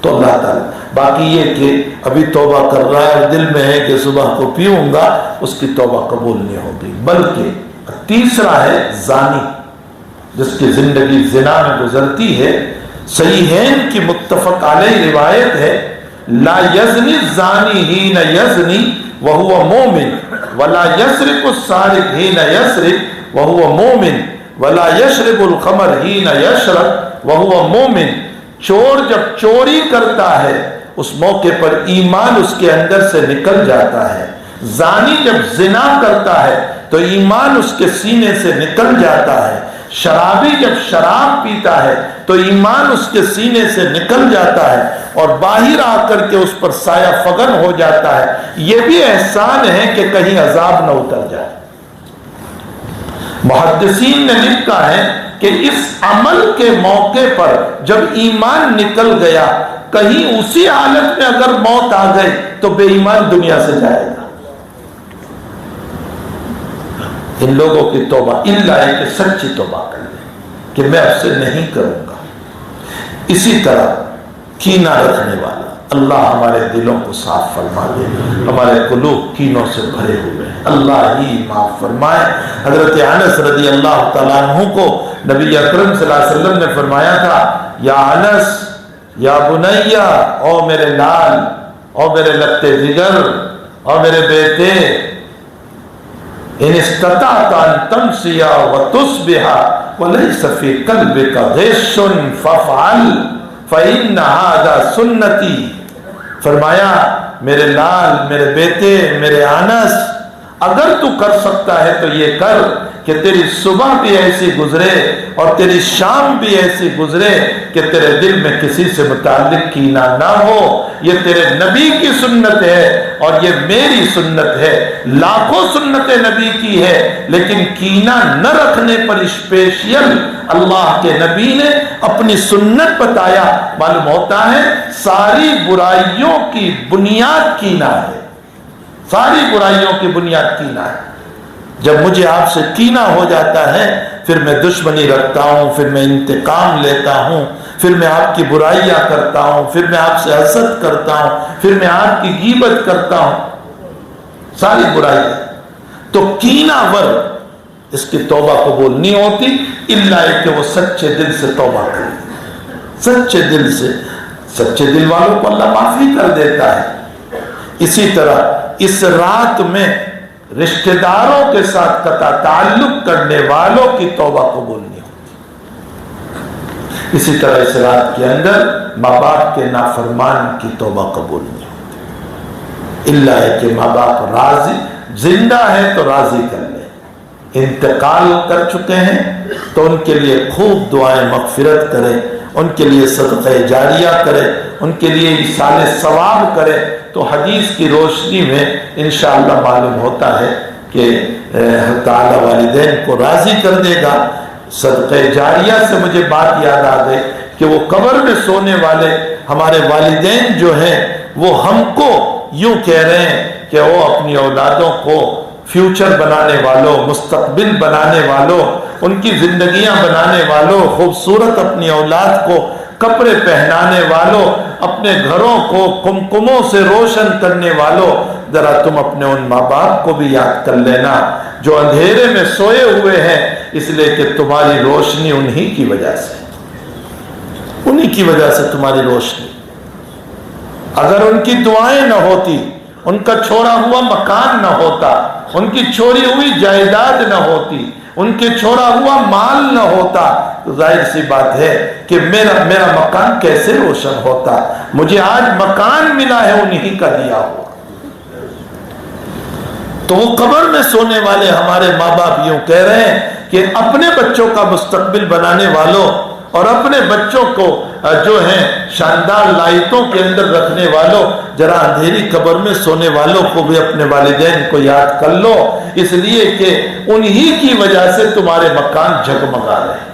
تو اللہ تعالیٰ۔ باقی یہ کہ ابھی توبہ کر رہا ہے، دل میں ہے کہ صبح کو پیوں گا، اس کی توبہ قبول نہیں ہوگی۔ بلکہ تیسرا ہے زانی، جس کی زندگی زنا میں گزرتی ہے۔ صحیحین کی متفق علیہ روایت ہے، لا یزنی الزانی حین یزنی وہو مومن ولا یسرق السارق حین یسرق وہو مومن ولا یشرب الخمر حین یشرب وہو مومن۔ چور جب چوری کرتا ہے اس موقع پر ایمان اس کے اندر سے نکل جاتا ہے، زانی جب زنا کرتا ہے تو ایمان اس کے سینے سے نکل جاتا ہے، شرابی جب شراب پیتا ہے تو ایمان اس کے سینے سے نکل جاتا ہے اور باہر آ کر کے اس پر سایہ فغن ہو جاتا ہے۔ یہ بھی احسان ہے کہ کہیں عذاب نہ اتر جائے۔ محدثین نے لکھا ہے کہ اس عمل کے موقع پر جب ایمان نکل گیا، کہیں اسی حالت میں اگر موت آ گئی تو بے ایمان دنیا سے جائے گا۔ ان لوگوں کی توبہ اللہ ہے کہ سچی توبہ کر لیں کہ میں اب سے نہیں کروں گا۔ اسی طرح کینہ رکھنے والا، اللہ ہمارے دلوں کو صاف فرما دے، ہمارے قلوب کینوں سے بھرے ہوئے ہیں، اللہ ہی معاف فرمائے۔ حضرت انس رضی اللہ تعالیٰ عنہ کو نبی اکرم صلی اللہ علیہ وسلم نے فرمایا تھا، یا انس یا بنیا، او میرے لال، او میرے لگتے جگر، او میرے بیٹے، ان استطعت ان تمسی وتصبح وليس في قلبك غش فافعل فإن هذا سنتی۔ فرمایا میرے لال، میرے بیٹے، میرے انس، اگر تو کر سکتا ہے تو یہ کر کہ تیری صبح بھی ایسی گزرے اور تیری شام بھی ایسی گزرے کہ تیرے دل میں کسی سے متعلق کینہ نہ ہو۔ یہ تیرے نبی کی سنت ہے اور یہ میری سنت ہے۔ لاکھوں سنت نبی کی ہے لیکن کینہ نہ رکھنے پر اسپیشل اللہ کے نبی نے اپنی سنت بتایا۔ معلوم ہوتا ہے ساری برائیوں کی بنیاد کینہ ہے، ساری برائیوں کی بنیاد کینہ ہے۔ جب مجھے آپ سے کینہ ہو جاتا ہے پھر میں دشمنی رکھتا ہوں، پھر میں انتقام لیتا ہوں، پھر میں آپ کی برائیاں کرتا ہوں، پھر میں آپ سے حسد کرتا ہوں، پھر میں آپ کی غیبت کرتا ہوں، ساری برائی۔ تو کینہ ور اس کی توبہ قبول نہیں ہوتی الا کہ وہ سچے دل سے توبہ کرے، سچے دل سے۔ سچے دل والوں کو اللہ معافی کر دیتا ہے۔ اسی طرح اس رات میں رشتہ داروں کے ساتھ قطع تعلق کرنے والوں کی توبہ قبول نہیں ہوتی۔ اسی طرح اس رات کے اندر ماں باپ کے نافرمان کی توبہ قبول نہیں ہوتی الا ہے کہ ماں باپ راضی، زندہ ہے تو راضی کر لیں، انتقال کر چکے ہیں تو ان کے لیے خوب دعائیں مغفرت کریں، ان کے لیے صدقہ جاریہ کریں، ان کے لیے ایصال ثواب کریں۔ تو حدیث کی روشنی میں انشاءاللہ معلوم ہوتا ہے کہ تعالیٰ والدین کو راضی کر دے گا۔ صدقہ جاریہ سے مجھے بات یاد آ گئی کہ وہ قبر میں سونے والے ہمارے والدین جو ہیں وہ ہم کو یوں کہہ رہے ہیں کہ وہ اپنی اولادوں کو فیوچر بنانے والوں، مستقبل بنانے والوں، ان کی زندگیاں بنانے والوں، خوبصورت اپنی اولاد کو کپڑے پہنانے والوں، اپنے گھروں کو کمکموں سے روشن کرنے والوں، ذرا تم اپنے ان ماں باپ کو بھی یاد کر لینا جو اندھیرے میں سوئے ہوئے ہیں، اس لیے کہ تمہاری روشنی انہی کی وجہ سے، انہی کی وجہ سے تمہاری روشنی۔ اگر ان کی دعائیں نہ ہوتی، ان کا چھوڑا ہوا مکان نہ ہوتا، ان کی چھوڑی ہوئی جائیداد نہ ہوتی، ان کے چھوڑا ہوا مال نہ ہوتا، تو ظاہر سی بات ہے کہ میرا مکان کیسے روشن ہوتا۔ مجھے آج مکان ملا ہے انہی کا دیا ہوا۔ تو وہ قبر میں سونے والے ہمارے ماں باپ یوں کہہ رہے ہیں کہ اپنے بچوں کا مستقبل بنانے والوں اور اپنے بچوں کو جو ہیں شاندار لائٹوں کے اندر رکھنے والوں، ذرا اندھیری قبر میں سونے والوں کو بھی اپنے والدین کو یاد کر لو، اس لیے کہ انہی کی وجہ سے تمہارے مکان جھگمگا رہے ہیں۔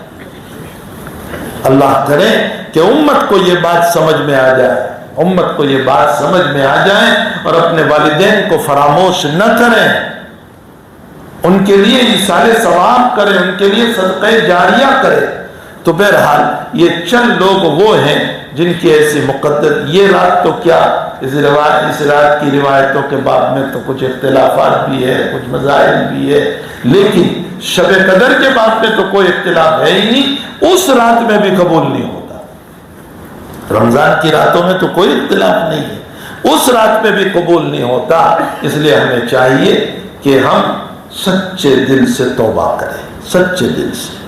اللہ کرے کہ امت کو یہ بات سمجھ میں آ جائے، امت کو یہ بات سمجھ میں آ جائے اور اپنے والدین کو فراموش نہ کریں، ان کے لیے ایصال ثواب کریں، ان کے لیے صدقہ جاریہ کریں۔ تو بہرحال یہ چند لوگ وہ ہیں جن کی ایسی مقدس، یہ رات تو کیا، اس رات کی روایتوں کے بعد میں تو کچھ اختلافات بھی ہے، کچھ مسائل بھی ہے، لیکن شب قدر کے بعد میں تو کوئی اختلاف ہے ہی نہیں، اس رات میں بھی قبول نہیں ہوتا۔ رمضان کی راتوں میں تو کوئی اختلاف نہیں ہے، اس رات میں بھی قبول نہیں ہوتا۔ اس لیے ہمیں چاہیے کہ ہم سچے دل سے توبہ کریں، سچے دل سے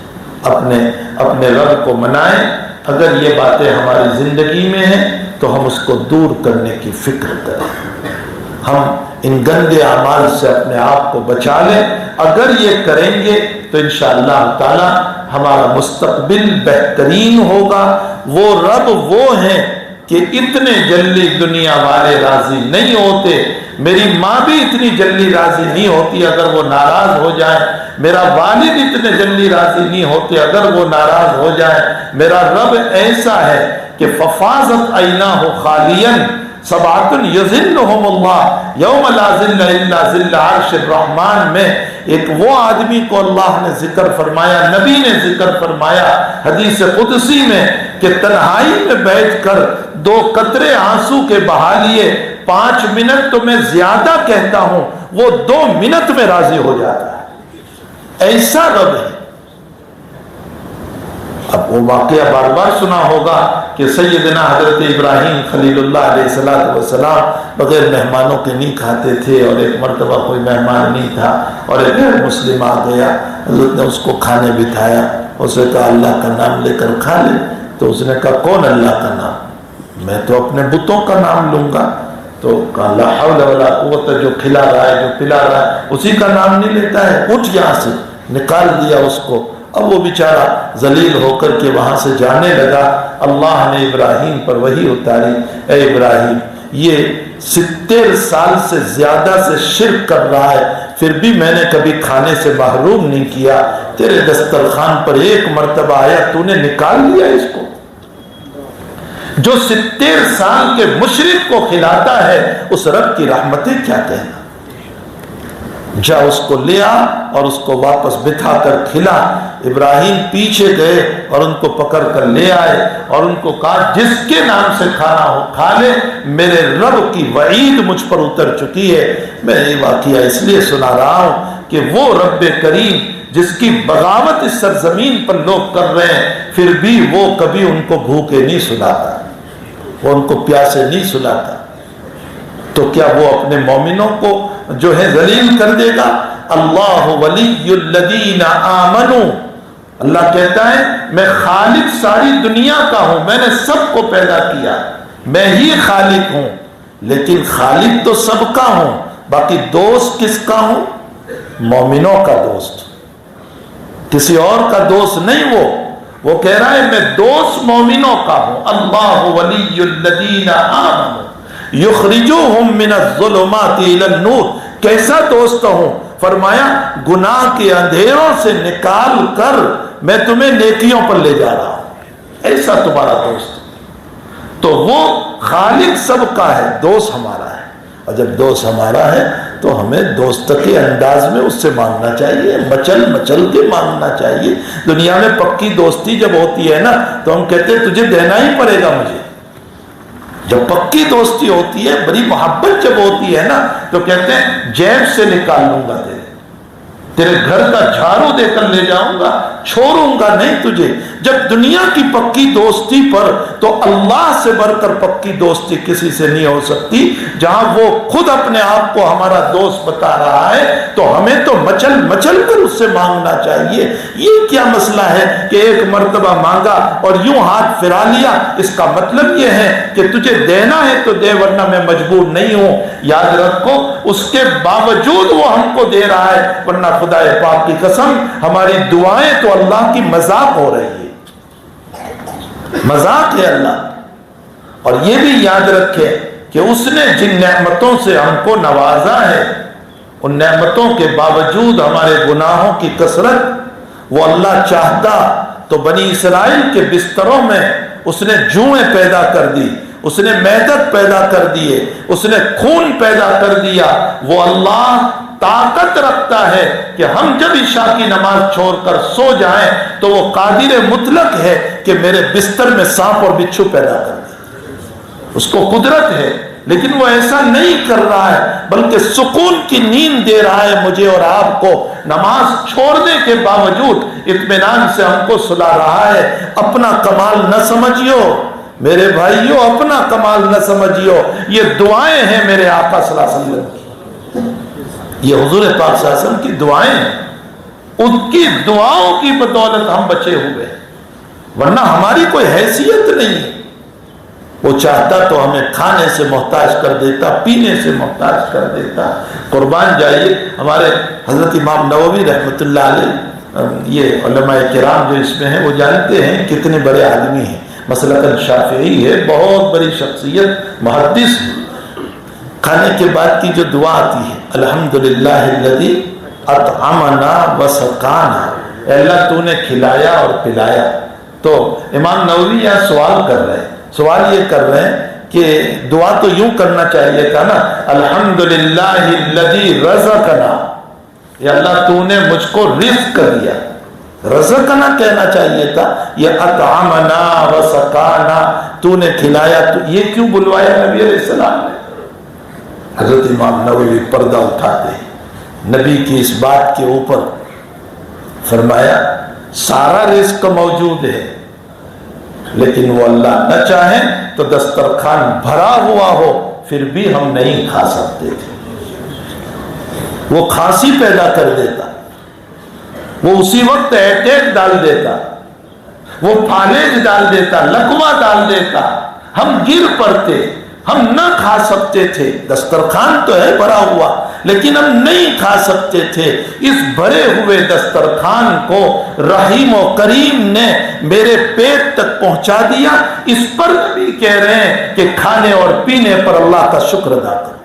اپنے رب کو منائیں۔ اگر یہ باتیں ہماری زندگی میں ہیں تو ہم اس کو دور کرنے کی فکر کریں، ہم ان گندے اعمال سے اپنے آپ کو بچا لیں۔ اگر یہ کریں گے تو انشاءاللہ تعالی ہمارا مستقبل بہترین ہوگا۔ وہ رب وہ ہیں کہ اتنے جلدی دنیا والے راضی نہیں ہوتے، میری ماں بھی اتنی جلدی راضی نہیں ہوتی اگر وہ ناراض ہو جائے، میرا والد اتنے جلدی راضی نہیں ہوتے اگر وہ ناراض ہو جائے۔ میرا رب ایسا ہے کہ ففاضت عیناہ خالیا سبعۃ یظلھم اللہ یوم لا ظل الا ظل عرش الرحمن میں ایک وہ آدمی کو اللہ نے ذکر فرمایا، نبی نے ذکر فرمایا حدیث قدسی میں کہ تنہائی میں بیٹھ کر 2 قطرے آنسو کے بہا لیے، 5 منٹ تو میں زیادہ کہتا ہوں، وہ 2 منٹ میں راضی ہو جاتا ہے، ایسا رب ہے۔ اب وہ واقعہ بار بار سنا ہوگا کہ سیدنا حضرت ابراہیم خلیل اللہ علیہ السلام بغیر مہمانوں کے نہیں کھاتے تھے، اور ایک مرتبہ کوئی مہمان نہیں تھا اور ایک مسلم آ گیا، حضرت نے اس کو کھانے بٹھایا، اس نے کہا اللہ کا نام لے کر کھا لے۔ تو اس نے کہا کون اللہ کا نام؟ میں تو اپنے بتوں کا نام لوں گا۔ تو کہا لا حول ولا قوت، جو کھلا رہا ہے جو پلا رہا ہے اسی کا نام نہیں لیتا ہے، اٹھ یہاں سے، نکال دیا اس کو۔ اب وہ بیچارہ ذلیل ہو کر کے وہاں سے جانے لگا۔ اللہ نے ابراہیم پر وحی اتاری، اے ابراہیم یہ 70 سال سے زیادہ سے شرک کر رہا ہے، پھر بھی میں نے کبھی کھانے سے محروم نہیں کیا، تیرے دسترخوان پر ایک مرتبہ آیا تو نے نکال لیا اس کو۔ جو 70 سال کے مشرک کو کھلاتا ہے اس رب کی رحمتیں کیا کہنا۔ جا اس کو لیا اور اس کو واپس بٹھا کر کھلا۔ ابراہیم پیچھے گئے اور ان کو پکڑ کر لے آئے اور ان کو کہا جس کے نام سے کھانا ہو کھا لے، میرے رب کی وعید مجھ پر اتر چکی ہے۔ میں یہ واقعہ اس لیے سنا رہا ہوں کہ وہ رب کریم جس کی بغاوت اس سرزمین پر لوگ کر رہے ہیں، پھر بھی وہ کبھی ان کو بھوکے نہیں سلاتا، وہ ان کو پیاسے نہیں سلاتا، تو کیا وہ اپنے مومنوں کو جو ہے ذلیل کر دے گا؟ اللہ ولی الذین آمنوا، اللہ کہتا ہے میں خالق ساری دنیا کا ہوں، میں نے سب کو پیدا کیا، میں ہی خالق ہوں، لیکن خالق تو سب کا ہوں، باقی دوست کس کا ہوں؟ مومنوں کا دوست، کسی اور کا دوست نہیں۔ وہ کہہ رہا ہے میں دوست مومنوں کا ہوں۔ اللہ ولی الذین آمنوا یخرجوہم من الظلمات الی النور، کیسا دوست ہوں؟ فرمایا گناہ کے اندھیروں سے نکال کر میں تمہیں نیکیوں پر لے جا رہا ہوں، ایسا تمہارا دوست۔ تو وہ خالق سب کا ہے، دوست ہمارا ہے، اور جب دوست ہمارا ہے تو ہمیں دوست کے انداز میں اس سے مانگنا چاہیے، مچل مچل کے مانگنا چاہیے۔ دنیا میں پکی دوستی جب ہوتی ہے نا تو ہم کہتے ہیں تجھے دینا ہی پڑے گا مجھے۔ جب پکی دوستی ہوتی ہے، بڑی محبت جب ہوتی ہے نا تو کہتے ہیں جیب سے نکال لوں گا تیرے گھر کا جھاڑو دے کر لے جاؤں گا، چھوڑوں گا نہیں تجھے۔ جب دنیا کی پکی دوستی پر تو اللہ سے بڑھ کر پکی دوستی کسی سے نہیں ہو سکتی. جہاں وہ خود اپنے آپ کو ہمارا دوست بتا رہا ہے تو ہمیں تو مچل مچل کر اس سے مانگنا چاہیے. یہ کیا مسئلہ ہے کہ ایک مرتبہ مانگا اور یوں ہاتھ پھرا لیا؟ اس کا مطلب یہ ہے کہ تجھے دینا ہے تو دے ورنہ میں مجبور نہیں ہوں. یاد رکھو اس کے باوجود وہ ہم کو دے رہا ہے، ورنہ خدا پاک کی قسم ہماری دعائیں تو اللہ کی مذاق ہو رہی ہے، مذاق ہے اللہ. اور یہ بھی یاد رکھے کہ اس نے جن نعمتوں سے ہم کو نوازا ہے ان نعمتوں کے باوجود ہمارے گناہوں کی کثرت، وہ اللہ چاہتا تو بنی اسرائیل کے بستروں میں اس نے جوئیں پیدا کر دی، اس نے معدت پیدا کر دیے، اس نے خون پیدا کر دیا. وہ اللہ طاقت رکھتا ہے کہ ہم جب عشاء کی نماز چھوڑ کر سو جائیں تو وہ قادر مطلق ہے کہ میرے بستر میں سانپ اور بچھو پیدا کر دے. اس کو قدرت ہے، لیکن وہ ایسا نہیں کر رہا ہے بلکہ سکون کی نیند دے رہا ہے مجھے اور آپ کو. نماز چھوڑنے کے باوجود اطمینان سے ہم کو سلا رہا ہے. اپنا کمال نہ سمجھیو میرے بھائیو، اپنا کمال نہ سمجھیو، یہ دعائیں ہیں میرے آقا صلی اللہ علیہ وسلم کی، یہ حضور پاک صلی اللہ علیہ وسلم کی دعائیں ہیں. ان کی دعاؤں کی بدولت ہم بچے ہوئے، ورنہ ہماری کوئی حیثیت نہیں ہے. وہ چاہتا تو ہمیں کھانے سے محتاج کر دیتا، پینے سے محتاج کر دیتا. قربان جائیے ہمارے حضرت امام نووی رحمۃ اللہ علیہ، یہ علماء کرام جو اس میں ہیں وہ جانتے ہیں کتنے بڑے آدمی ہیں. مسلکن شافعی ہے، بہت بڑی شخصیت، محدث. کھانے کے بعد کی جو دعا آتی ہے الحمدللہ الذی اطعمنا وسقانا، اے اللہ تو نے کھلایا اور پلایا. تو امام نووی یہاں سوال کر رہے ہیں، سوال یہ کر رہے ہیں کہ دعا تو یوں کرنا چاہیے تھا نا، الحمدللہ الذی رزقنا، یا اللہ تو نے مجھ کو رزق دیا. رزقنا کہنا چاہیے تھا، یہ اطعمنا وسقانا، تو نے کھلایا. تو یہ کیوں بلوایا نبی علیہ السلام نے؟ حضرت امام نووی پردہ اٹھاتے ہیں نبی کی اس بات کے اوپر، فرمایا سارا رزق موجود ہے لیکن وہ اللہ نہ چاہے تو دسترخوان بھرا ہوا ہو پھر بھی ہم نہیں کھا سکتے تھے. وہ کھانسی پیدا کر دیتا، وہ اسی وقت اٹیک ڈال دیتا، وہ فالج ڈال دیتا، لقوہ ڈال دیتا، ہم گر پڑتے، ہم نہ کھا سکتے تھے. دسترخوان تو ہے بھرا ہوا لیکن ہم نہیں کھا سکتے تھے. اس بھرے ہوئے دسترخوان کو رحیم و کریم نے میرے پیٹ تک پہنچا دیا. اس پر بھی کہہ رہے ہیں کہ کھانے اور پینے پر اللہ کا شکر ادا کر.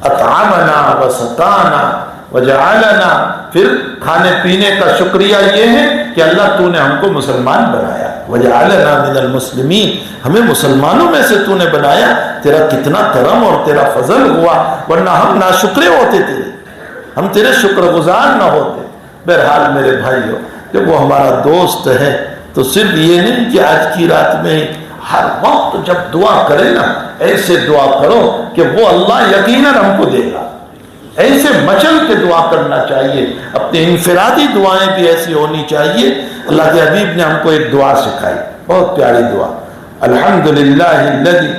اطعمنا وسقانا وجعلنا، پھر کھانے پینے کا شکریہ یہ ہے کہ اللہ تو نے ہم کو مسلمان بنایا. وجعلنا من المسلمین، ہمیں مسلمانوں میں سے تو نے بنایا. تیرا کتنا کرم اور تیرا فضل ہوا، ورنہ ہم ناشکرے ہوتے تھے، ہم تیرے شکر گزار نہ ہوتے. بہرحال میرے بھائیو، جب وہ ہمارا دوست ہے تو صرف یہ نہیں کہ آج کی رات میں ہر وقت جب دعا کرے نا ایسے دعا کرو کہ وہ اللہ یقیناً ہم کو دے گا. ایسے مچل کے دعا کرنا چاہیے. اپنی انفرادی دعائیں بھی ایسی ہونی چاہیے. اللہ کے حبیب نے ہم کو ایک دعا سکھائی، بہت پیاری دعا، الحمدللہ الذی،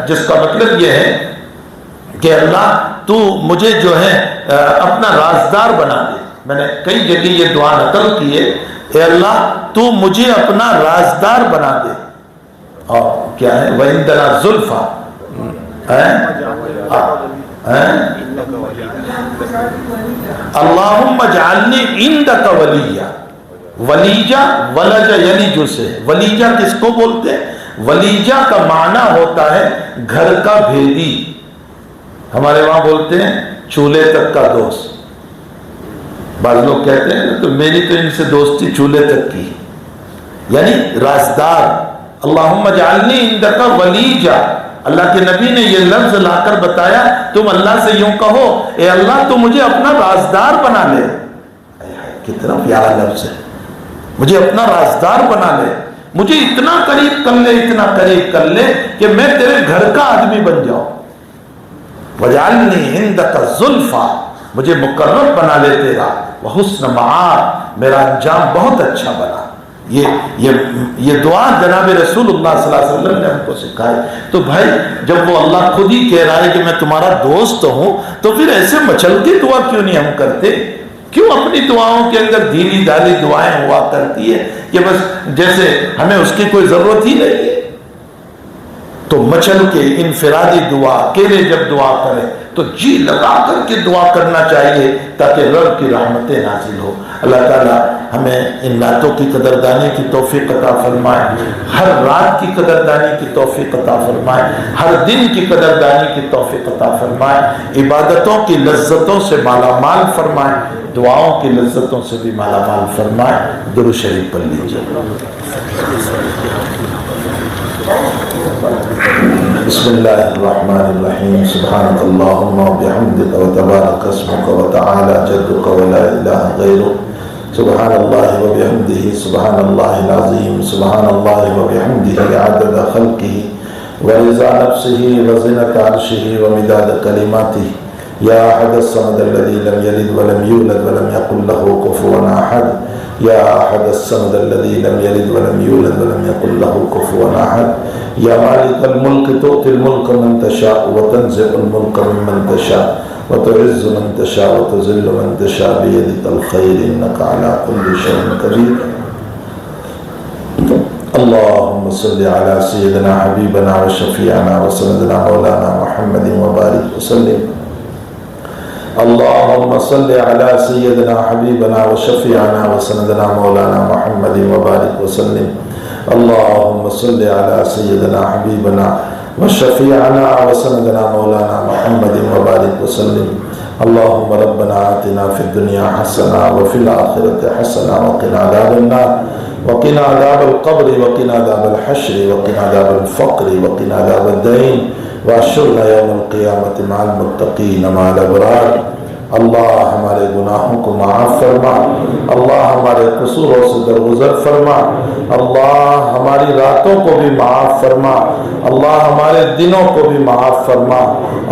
جس کا مطلب یہ ہے کہ اللہ تو مجھے جو ہے اپنا رازدار بنا دے. میں نے کئی جگہ یہ دعا نقل کی ہے، اے اللہ تو مجھے اپنا رازدار بنا دے. اور کیا ہے وَإِنْدَنَا زُلْفَى، اللہم اجعلنی عندک ولیہ. ولیجہ ولج یلیج سے، ولیجہ کس کو بولتے ہیں؟ ولیجہ کا معنی ہوتا ہے گھر کا بھیدی. ہمارے وہاں بولتے ہیں چولہے تک کا دوست. بعض لوگ کہتے ہیں تو میری تو ان سے دوستی چولہے تک کی، یعنی رازدار. اللہم اجعلنی عندک ولیجہ. اللہ کے نبی نے یہ لفظ لا کر بتایا، تم اللہ سے یوں کہو اے اللہ تو مجھے اپنا رازدار بنا لے. کتنا پیارا لفظ ہے، مجھے اپنا رازدار بنا لے، مجھے اتنا قریب کر لے، اتنا قریب کر لے کہ میں تیرے گھر کا آدمی بن جاؤں. وجعلنی عندک زلفیٰ، مجھے مقرب بنا لے تیرا. وحسن مآب، میرا انجام بہت اچھا بنا. یہ دعا جناب رسول اللہ صلی اللہ علیہ وسلم نے ہم کو سکھائی. تو بھائی جب وہ اللہ خود ہی کہہ رہا ہے کہ میں تمہارا دوست ہوں تو پھر ایسے مچل کے دعا کیوں نہیں ہم کرتے؟ کیوں اپنی دعاؤں کے اندر دھیری دھالی دعائیں ہوا کرتی ہے کہ بس جیسے ہمیں اس کی کوئی ضرورت ہی نہیں ہے. تو مچل کے انفرادی دعا اکیلے جب دعا کریں تو جی لگا کر کے دعا کرنا چاہیے تاکہ رب کی رحمتیں نازل ہو. اللہ تعالیٰ ہمیں ان راتوں کی قدردانی کی توفیق عطا فرمائے, ہر رات کی قدردانی کی توفیق عطا فرمائے, ہر دن کی قدردانی کی توفیق عطا فرمائے, عبادتوں کی لذتوں سے مالا مال فرمائے, دعاؤں کی لذتوں سے بھی مالا مال فرمائے. درود شریف پڑھ لیجیے. بسم اللہ الرحمن الرحیم. سبحانک اللہم و بحمدک و تبارک اسمک و تعالی جدک و لا الہ غیرک. سبحان اللہ و بحمدہ سبحان اللہ العظیم. سبحان اللہ و بحمدہ عدد خلقہ و رضا نفسہ و زنۃ عرشہ و مداد کلماتہ. یا احد الصمد الذی لم یلد ولم یولد ولم یکن لہ کفوا احد. یا احد الصمد الذی لم یلد ولم یولد ولم یکن لہ کفوا احد. یا مالک الملک تؤتی الملک من تشاء وتنزع الملک ممن تشاء وتعز من تشاء وتذل من تشاء بيدك الخير انك على كل شيء قدير. اللهم صل على سيدنا حبيبنا وشفيعنا وسندنا مولانا محمد وبارك وسلم. اللهم صل على سيدنا حبيبنا وشفيعنا وسندنا مولانا محمد وبارك وسلم. اللهم صل على سيدنا حبيبنا وشفيعنا وسندنا مولانا محمد وبارك وسلم. اللهم ربنا آتنا في الدنيا حسنة وفي الآخرة حسنة وقنا عذاب النار وقنا عذاب القبر وقنا عذاب الحشر وقنا عذاب الفقر وقنا عذاب الدين واحشرنا يوم القيامة مع المتقين مع الأبرار. اللہ ہمارے گناہوں کو معاف فرما, اللہ ہمارے قصوروں سے درگزر فرما, اللہ ہماری راتوں کو بھی معاف فرما, اللہ ہمارے دنوں کو بھی معاف فرما,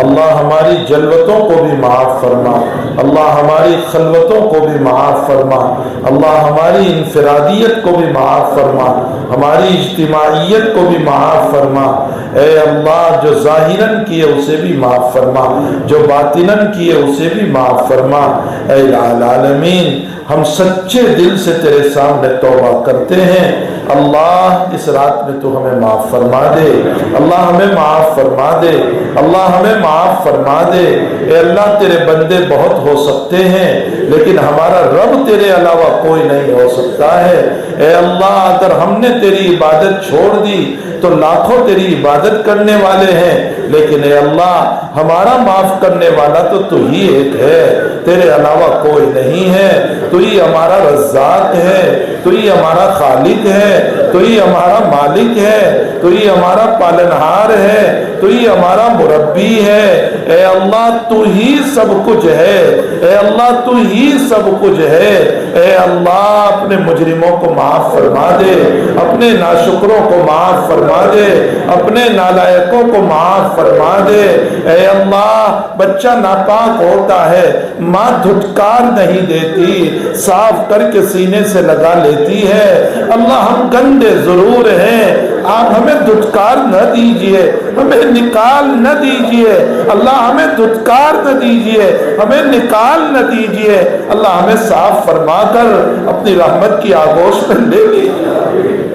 اللہ ہماری جلوتوں کو بھی معاف فرما, اللہ ہماری خلوتوں کو بھی معاف فرما, اللہ ہماری انفرادیت کو بھی معاف فرما, ہماری اجتماعیت کو بھی معاف فرما. اے اللہ جو ظاہراً کیے اسے بھی معاف فرما, جو باطناً کیے اسے بھی معاف فرما. اے العالمین ہم سچے دل سے تیرے سامنے توبہ کرتے ہیں. اللہ اس رات میں تو ہمیں معاف فرما دے, اللہ ہمیں معاف فرما دے, اللہ ہمیں معاف فرما دے. اے اللہ تیرے بندے بہت ہو سکتے ہیں لیکن ہمارا رب تیرے علاوہ کوئی نہیں ہو سکتا ہے. اے اللہ اگر ہم نے تیری عبادت چھوڑ دی تو لاکھوں تیری عبادت کرنے والے ہیں, لیکن اے اللہ ہمارا معاف کرنے والا تو ہی ایک ہے, تیرے علاوہ کوئی نہیں ہے. تو ہی ہمارا رزاق ہے, تو ہی ہمارا خالق ہے, تو ہی ہمارا مالک ہے, تو ہی ہمارا پالنہار ہے, تو ہی ہمارا مربی ہے. اے اللہ تو ہی سب کچھ ہے, اے اللہ تو ہی سب کچھ ہے. اے اللہ اپنے مجرموں کو معاف فرما دے, اپنے ناشکروں کو معاف فرما دے, اپنے نالائقوں کو معاف فرما دے. اے اللہ بچہ ناپاک ہوتا ہے, ماں دھٹکار نہیں دیتی, صاف کر کے سینے سے لگا لیتی ہے. اللہ ہم گندے ضرور ہیں, آپ ہمیں دھٹکار نہ دیجئے, ہمیں نکال نہ دیجئے. اللہ ہمیں دھٹکار نہ دیجئے, ہمیں نکال نہ دیجئے. اللہ ہمیں صاف فرما کر اپنی رحمت کی آغوش میں لے لیجئے.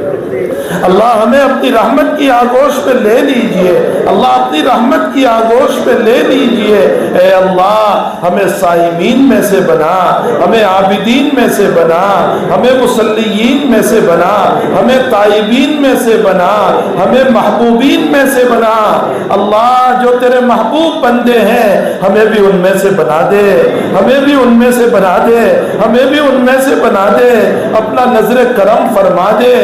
اللہ ہمیں اپنی رحمت کی آغوش پہ لے لیجئے, اللہ اپنی رحمت کی آغوش پہ لے لیجئے. اے اللہ ہمیں صائمین میں سے بنا, ہمیں عابدین میں سے بنا, ہمیں مصلیین میں سے بنا, ہمیں تائبین میں سے بنا, ہمیں محبوبین میں سے بنا. اللہ جو تیرے محبوب بندے ہیں ہمیں بھی ان میں سے بنا دے, ہمیں بھی ان میں سے بنا دے, ہمیں بھی ان میں سے بنا دے. اپنا نظر کرم فرما دے,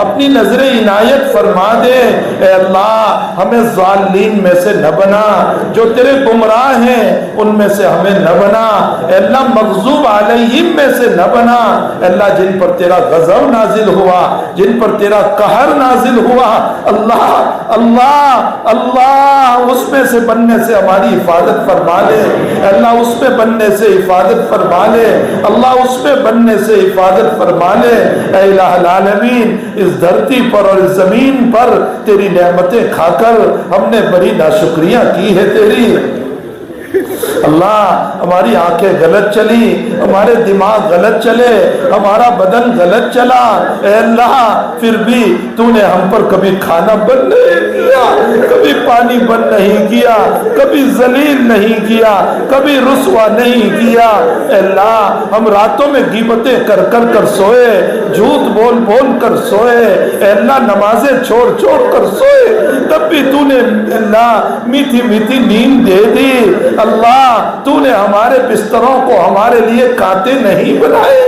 اپنی نظر عنایت فرما دے۔ اے اللہ ہمیں ظالمین میں سے نہ بنا، جو تیرے گمراہ ہیں ان میں سے ہمیں نہ بنا۔ اے اللہ مغضوب علیہم میں سے نہ بنا۔ اے اللہ جن پر تیرا غضب نازل ہوا، جن پر تیرا قہر نازل ہوا، اللہ اللہ اللہ اس میں سے بننے سے ہماری حفاظت فرما لے۔ اے اللہ اس میں بننے سے حفاظت فرما لے، اللہ اس میں بننے سے حفاظت فرما لے۔ اے الہ العالمین اس دھرتی پر اور اس زمین پر تیری نعمتیں کھا کر ہم نے بڑی ناشکریاں کی ہے تیری۔ اللہ ہماری آنکھیں غلط چلی، ہمارے دماغ غلط چلے، ہمارا بدن غلط چلا، اے اللہ پھر بھی تو نے ہم پر کبھی کھانا بند نہیں کیا، کبھی پانی بند نہیں کیا، کبھی ذلیل نہیں کیا، کبھی رسوا نہیں کیا۔ اے اللہ ہم راتوں میں غیبتیں کر کر کر سوئے، جھوٹ بول بول کر سوئے، اے اللہ نمازیں چھوڑ چھوڑ کر سوئے، تب بھی تو نے اللہ میٹھی میٹھی نیند دے دی۔ اللہ تو نے ہمارے بستروں کو ہمارے لیے کانٹے نہیں بنائے۔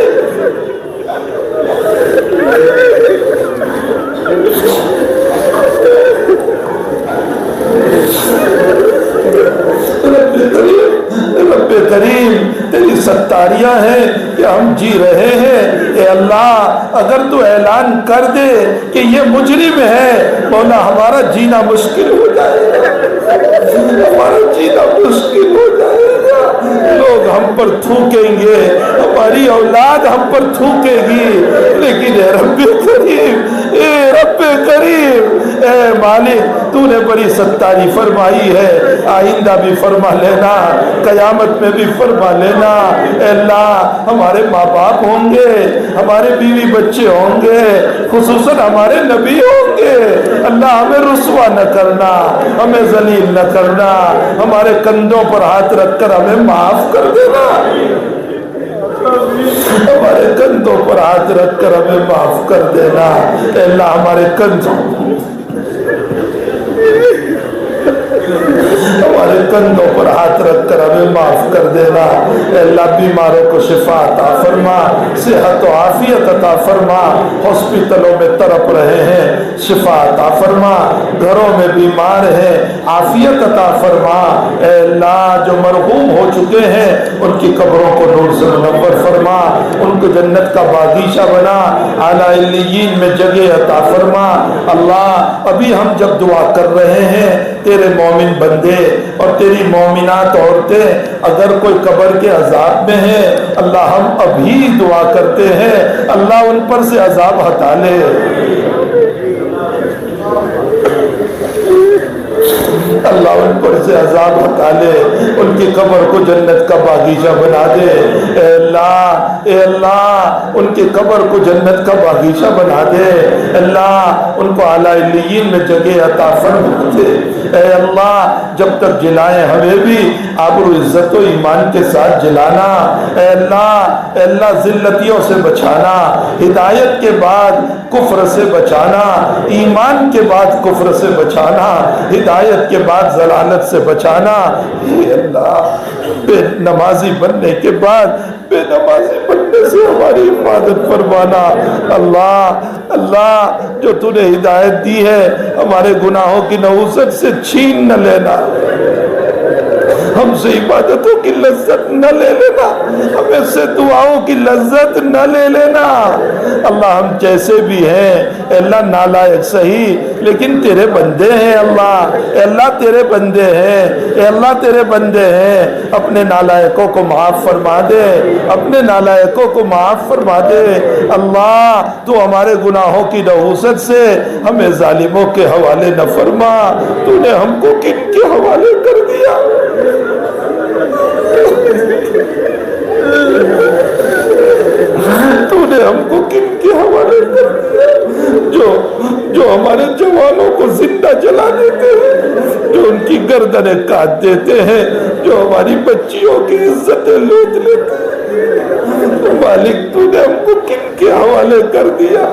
رب کریم تیری ستاریاں ہیں کہ ہم جی رہے ہیں۔ اے اللہ اگر تو اعلان کر دے کہ یہ مجرم ہے، مولا ہمارا جینا مشکل ہو جائے گا، ہمارا جینا مشکل ہو جائے گا۔ لوگ ہم پر تھوکیں گے، ہماری اولاد ہم پر تھوکے گی، لیکن اے رب کریم، اے رب کریم، اے مالک تو نے بڑی ستاری فرمائی ہے، آئندہ بھی فرما لینا، قیامت میں بھی فرما لینا۔ اے اللہ ہمارے ماں باپ ہوں گے، ہمارے بیوی بچے ہوں گے، خصوصاً ہمارے نبی ہوں گے، اللہ ہمیں رسوا نہ کرنا، ہمیں ذلیل نہ کرنا، ہمارے کندھوں پر ہاتھ رکھ کر ہمیں معاف کر دینا، ہمارے کندھوں پر ہاتھ رکھ کر ہمیں معاف کر دینا۔ اے اللہ ہمارے کندھوں ہمارے کندھوں پر ہاتھ رکھ کر ہمیں معاف کر دینا۔ اے اللہ بیماروں کو شفا عطا فرما، صحت و عافیت عطا فرما، ہاسپٹلوں میں تڑپ رہے ہیں شفا عطا فرما، گھروں میں بیمار ہیں عافیت عطا فرما۔ اے اللہ جو مرحوم ہو چکے ہیں ان کی قبروں کو نور سے منور فرما، ان کو جنت کا باغیچہ بنا، اعلیٰ علیین میں جگہ عطا فرما۔ اللہ ابھی ہم جب دعا کر رہے ہیں تیرے مومن بندے اور تیری مومنات عورتیں اگر کوئی قبر کے عذاب میں ہے، اللہ ہم ابھی دعا کرتے ہیں اللہ ان پر سے عذاب ہٹا لے، اللہ ان پر سے عذاب ہٹا لے، ان کی قبر کو جنت کا باغیچہ بنا دے۔ اے اللہ اے اللہ ان کی قبر کو جنت کا باغیچہ بنا دے، اللہ ان کو اعلیٰ علیین میں جگہ عطا فرما دے۔ اے اللہ جب تک جلائیں ہمیں بھی آبرو عزت و ایمان کے ساتھ جلانا۔ اے اللہ ذلتیوں سے بچانا، ہدایت کے بعد کفر سے بچانا، ایمان کے بعد کفر سے بچانا، ہدایت کے بعد ضلالت سے بچانا۔ اے اللہ بے نمازی بننے کے بعد بے نمازی بننے سے ہماری حفاظت فرمانا۔ اللہ جو تو نے ہدایت دی ہے ہمارے گناہوں کی نحوست سے چھین نہ لینا، ہم سے عبادتوں کی لذت نہ لے لینا، ہمیں سے دعاؤں کی لذت نہ لے لینا۔ اللہ ہم جیسے بھی ہیں اے اللہ نالائق صحیح لیکن تیرے بندے ہیں، اللہ اے اللہ تیرے بندے ہیں، اے اللہ تیرے بندے ہیں، اپنے نالائقوں کو معاف فرما دے، اپنے نالائقوں کو معاف فرما دے۔ اللہ تو ہمارے گناہوں کی نحوست سے ہمیں ظالموں کے حوالے نہ فرما، تو نے ہم کو کن کے حوالے کر دیا؟ تو نے ہم کو کن کے حوالے کر دیا؟ جو ہمارے جوانوں کو زندہ جلا دیتے ہیں، جو ان کی گردنیں کاٹ دیتے ہیں، جو ہماری بچیوں کی عزتیں لوٹ لیتے ہیں۔ مالک تو نے ہم کو کن کے حوالے کر دیا؟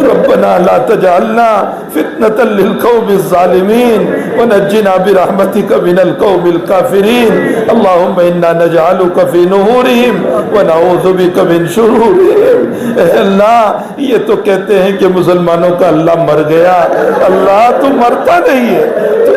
ربنا لا تجعلنا فتنة للقوم الظالمين ونجنا برحمتك من القوم الكافرين اللهم إنا نجعلك في نحورهم ونعوذ بك من شرورهم. اے اللہ یہ تو کہتے ہیں کہ مسلمانوں کا اللہ مر گیا. اللہ تو مرتا نہیں ہے,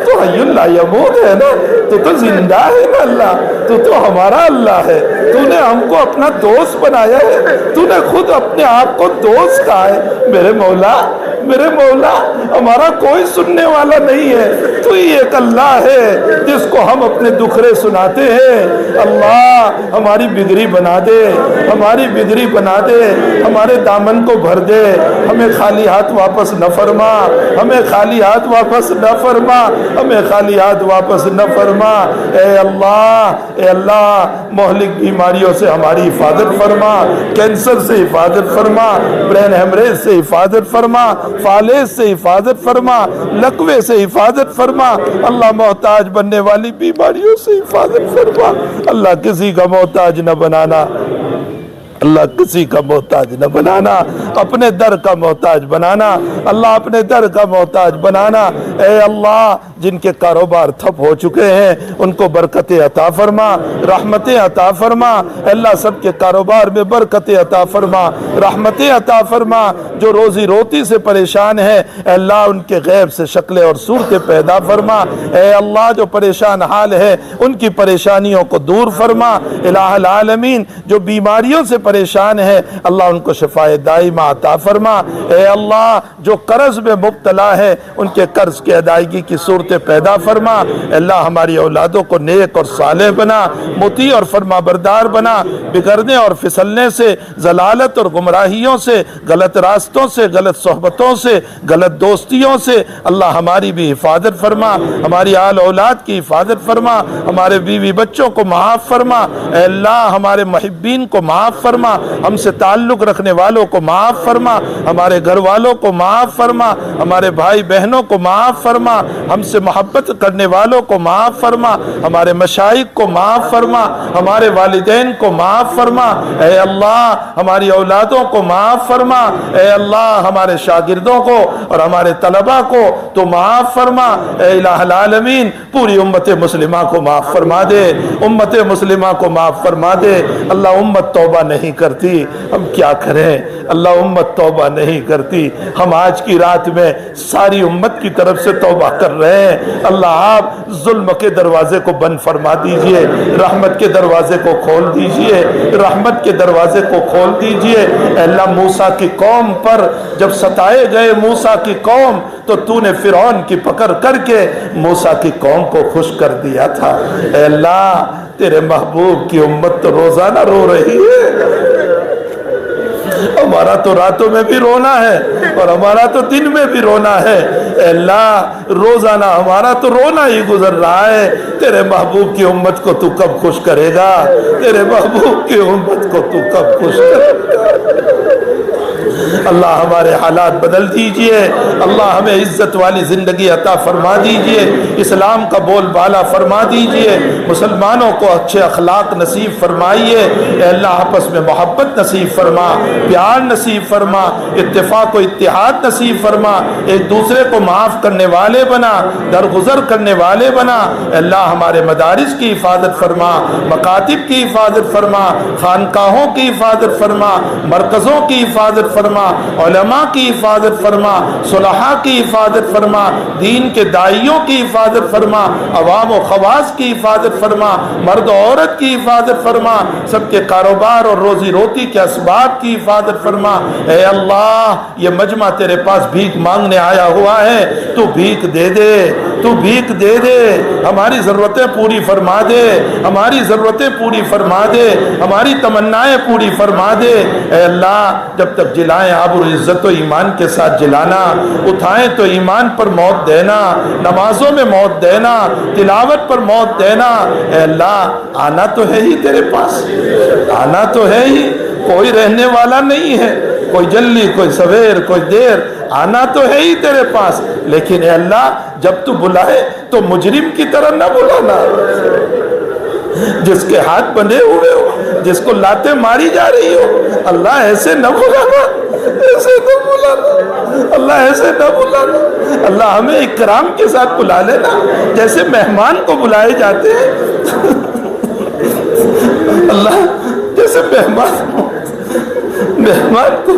تو حی لا یموت ہے نا, تو زندہ ہے نا اللہ, تو ہمارا اللہ ہے. تو نے ہم کو اپنا دوست بنایا ہے, تو نے خود اپنے آپ کو دوست کہا ہے. میرے مولا ہمارا کوئی سننے والا نہیں ہے, تو ہی ایک اللہ ہے جس کو ہم اپنے دکھرے سناتے ہیں. اللہ ہماری بگڑی بنا دے, ہماری بگڑی بنا دے, ہمارے دامن کو بھر دے, ہمیں خالی ہاتھ واپس نہ فرما, ہمیں خالی ہاتھ واپس نہ فرما, ہمیں خالی ہاتھ واپس نہ فرما. اے اللہ مہلک بیماریوں سے ہماری حفاظت فرما, کینسر سے حفاظت فرما, برین ہیمریج سے حفاظت فرما, فالج سے حفاظت فرما, لقوے سے حفاظت فرما. اللہ محتاج بننے والی بیماریوں سے حفاظت فرما. اللہ کسی کا محتاج نہ بنانا, اللہ کسی کا محتاج نہ بنانا, اپنے در کا محتاج بنانا. اللہ اپنے در کا محتاج بنانا. اے اللہ جن کے کاروبار تھپ ہو چکے ہیں ان کو برکتیں عطا فرما, رحمتیں عطا فرما. اللہ سب کے کاروبار میں برکتیں عطا فرما, رحمتیں عطا فرما. جو روزی روٹی سے پریشان ہیں اے اللہ ان کے غیب سے شکلیں اور صورتیں پیدا فرما. اے اللہ جو پریشان حال ہے ان کی پریشانیوں کو دور فرما. الہ العالمین جو بیماریوں سے پریشان ہے اللہ ان کو شفائے دائمہ عطا فرما. اے اللہ جو قرض میں مبتلا ہے ان کے قرض کی ادائیگی کی صورتیں پیدا فرما. اے اللہ ہماری اولادوں کو نیک اور صالح بنا, مطیع اور فرما بردار بنا, بگڑنے اور پھسلنے سے, ضلالت اور گمراہیوں سے, غلط راستوں سے, غلط صحبتوں سے, غلط دوستیوں سے اللہ ہماری بھی حفاظت فرما, ہماری آل اولاد کی حفاظت فرما, ہمارے بیوی بچوں کو معاف فرما. اے اللہ ہمارے محبین کو معاف فرما, ہم سے تعلق رکھنے والوں کو معاف فرما, ہمارے گھر والوں کو معاف فرما, ہمارے بھائی بہنوں کو معاف فرما, ہم سے محبت کرنے والوں کو معاف فرما, ہمارے مشائخ کو معاف فرما, ہمارے والدین کو معاف فرما. اے اللہ ہماری اولادوں کو معاف فرما. اے اللہ ہمارے شاگردوں کو اور ہمارے طلباء کو تو معاف فرما. اے الہ العالمین پوری امت مسلمہ کو معاف فرما دے, امت مسلمہ کو معاف فرما دے. اللہ امت توبہ نہیں کرتی, ہم کیا کریں. اللہ امت توبہ نہیں کرتی. ہم آج کی رات میں ساری امت کی طرف سے توبہ کر رہے ہیں. اللہ آپ ظلم کے دروازے کو بند فرما دیجئے, رحمت کے دروازے کو کھول دیجئے, رحمت کے دروازے کو کھول دیجئے. اے اللہ موسیٰ کی قوم پر جب ستائے گئے موسیٰ کی قوم تو نے فرعون کی پکڑ کر کے موسیٰ کی قوم کو خوش کر دیا تھا. اے اللہ تیرے محبوب کی امت تو روزانہ رو رہی ہے, ہمارا تو راتوں میں بھی رونا ہے اور ہمارا تو دن میں بھی رونا ہے. اے اللہ روزانہ ہمارا تو رونا ہی گزر رہا ہے. تیرے محبوب کی امت کو تو کب خوش کرے گا, تیرے محبوب کی امت کو تو کب خوش کرے گا. اللہ ہمارے حالات بدل دیجئے, اللہ ہمیں عزت والی زندگی عطا فرما دیجئے, اسلام کا بول بالا فرما دیجئے, مسلمانوں کو اچھے اخلاق نصیب فرمائیے. اے اللہ آپس میں محبت نصیب فرما, پیار نصیب فرما, اتفاق و اتحاد نصیب فرما, ایک دوسرے کو معاف کرنے والے بنا, درگزر کرنے والے بنا. اے اللہ ہمارے مدارس کی حفاظت فرما, مکاتب کی حفاظت فرما, خانقاہوں کی حفاظت فرما, مرکزوں کی حفاظت فرما, علماء کی حفاظت فرما, صلحاء کی حفاظت فرما, دین کے داعیوں کی حفاظت فرما, عوام و خواص کی حفاظت فرما, مرد و عورت کی حفاظت فرما, سب کے کاروبار اور روزی روٹی کے اسباب کی حفاظت فرما. اے اللہ یہ مجمع تیرے پاس بھیک مانگنے آیا ہوا ہے, تو بھیک دے دے, تو بھیک دے دے, ہماری ضرورتیں پوری فرما دے, ہماری ضرورتیں پوری فرما دے, ہماری تمنائیں پوری فرما دے. اے اللہ جب تک جلائیں آبرو عزت و ایمان کے ساتھ جلانا, اٹھائیں تو ایمان پر موت دینا, نمازوں میں موت دینا, تلاوت پر موت دینا. اے اللہ آنا تو ہے ہی تیرے پاس, آنا تو ہے ہی, کوئی رہنے والا نہیں ہے, کوئی جلدی کوئی سویر کوئی دیر, آنا تو ہے ہی تیرے پاس. لیکن اے اللہ جب تو بلائے تو مجرم کی طرح نہ بلانا, جس کے ہاتھ بندھے ہوئے ہو، جس کو لاتیں ماری جا رہی ہو، اللہ ایسے نہ بلانا، ایسے نہ بلانا، اللہ ایسے نہ بلانا۔ اللہ ہمیں اکرام کے ساتھ بلا لینا، جیسے مہمان کو بلائے جاتے ہیں، اللہ جیسے مہمان کو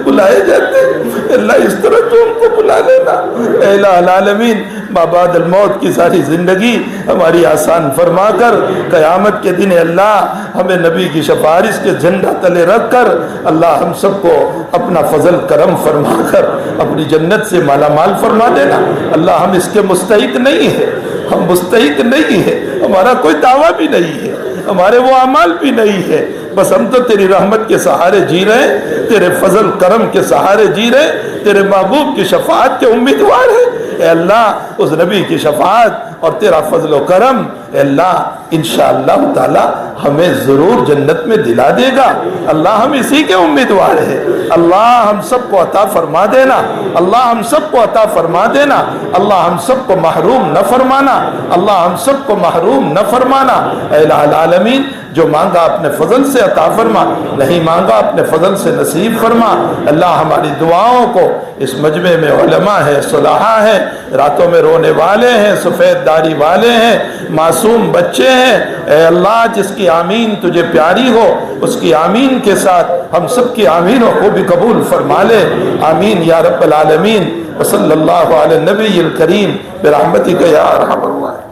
بلائے جاتے ہیں، اللہ اس طرح تو ہم کو بلا لینا۔ اے الہ العالمین، بعد الموت کی ساری زندگی ہماری آسان فرما کر، قیامت کے دن اللہ ہمیں نبی کی سفارش کے جھنڈا تلے رکھ کر اللہ ہم سب کو اپنا فضل کرم فرما کر اپنی جنت سے مالا مال فرما دینا۔ اللہ ہم اس کے مستحق نہیں ہیں، ہم مستحق نہیں ہیں، ہمارا کوئی دعویٰ بھی نہیں ہے، ہمارے وہ اعمال بھی نہیں ہے، بس ہم تو تیری رحمت کے سہارے جی رہے ہیں، تیرے فضل کرم کے سہارے جی رہے ہیں، تیرے محبوب کی شفاعت کے امیدوار ہیں۔ اے اللہ اس نبی کی شفاعت اور تیرا فضل و کرم اے اللہ انشاءاللہ تعالی ہمیں ضرور جنت میں دلا دے گا۔ اللہ ہم اسی کے امیدوار ہیں، اللہ ہم سب کو عطا فرما دینا، اللہ ہم سب کو عطا فرما دینا، اللہ ہم سب کو محروم نہ فرمانا، اللہ ہم سب کو محروم نہ فرمانا۔ اے الہ العالمین، جو مانگا اپنے فضل سے عطا فرما، نہیں مانگا اپنے فضل سے نصیب فرما۔ اللہ ہماری دعاؤں کو، اس مجمع میں علماء ہیں، صلحاء ہیں، راتوں میں رونے والے ہیں، سفید داڑھی والے ہیں، معصوم بچے ہیں، اے اللہ جس کی آمین تجھے پیاری ہو اس کی آمین کے ساتھ ہم سب کی آمینوں کو بھی قبول فرما لے۔ آمین یا رب العالمین۔ وصلی اللہ علی النبی الکریم برحمتک یا ارحم الراحمین۔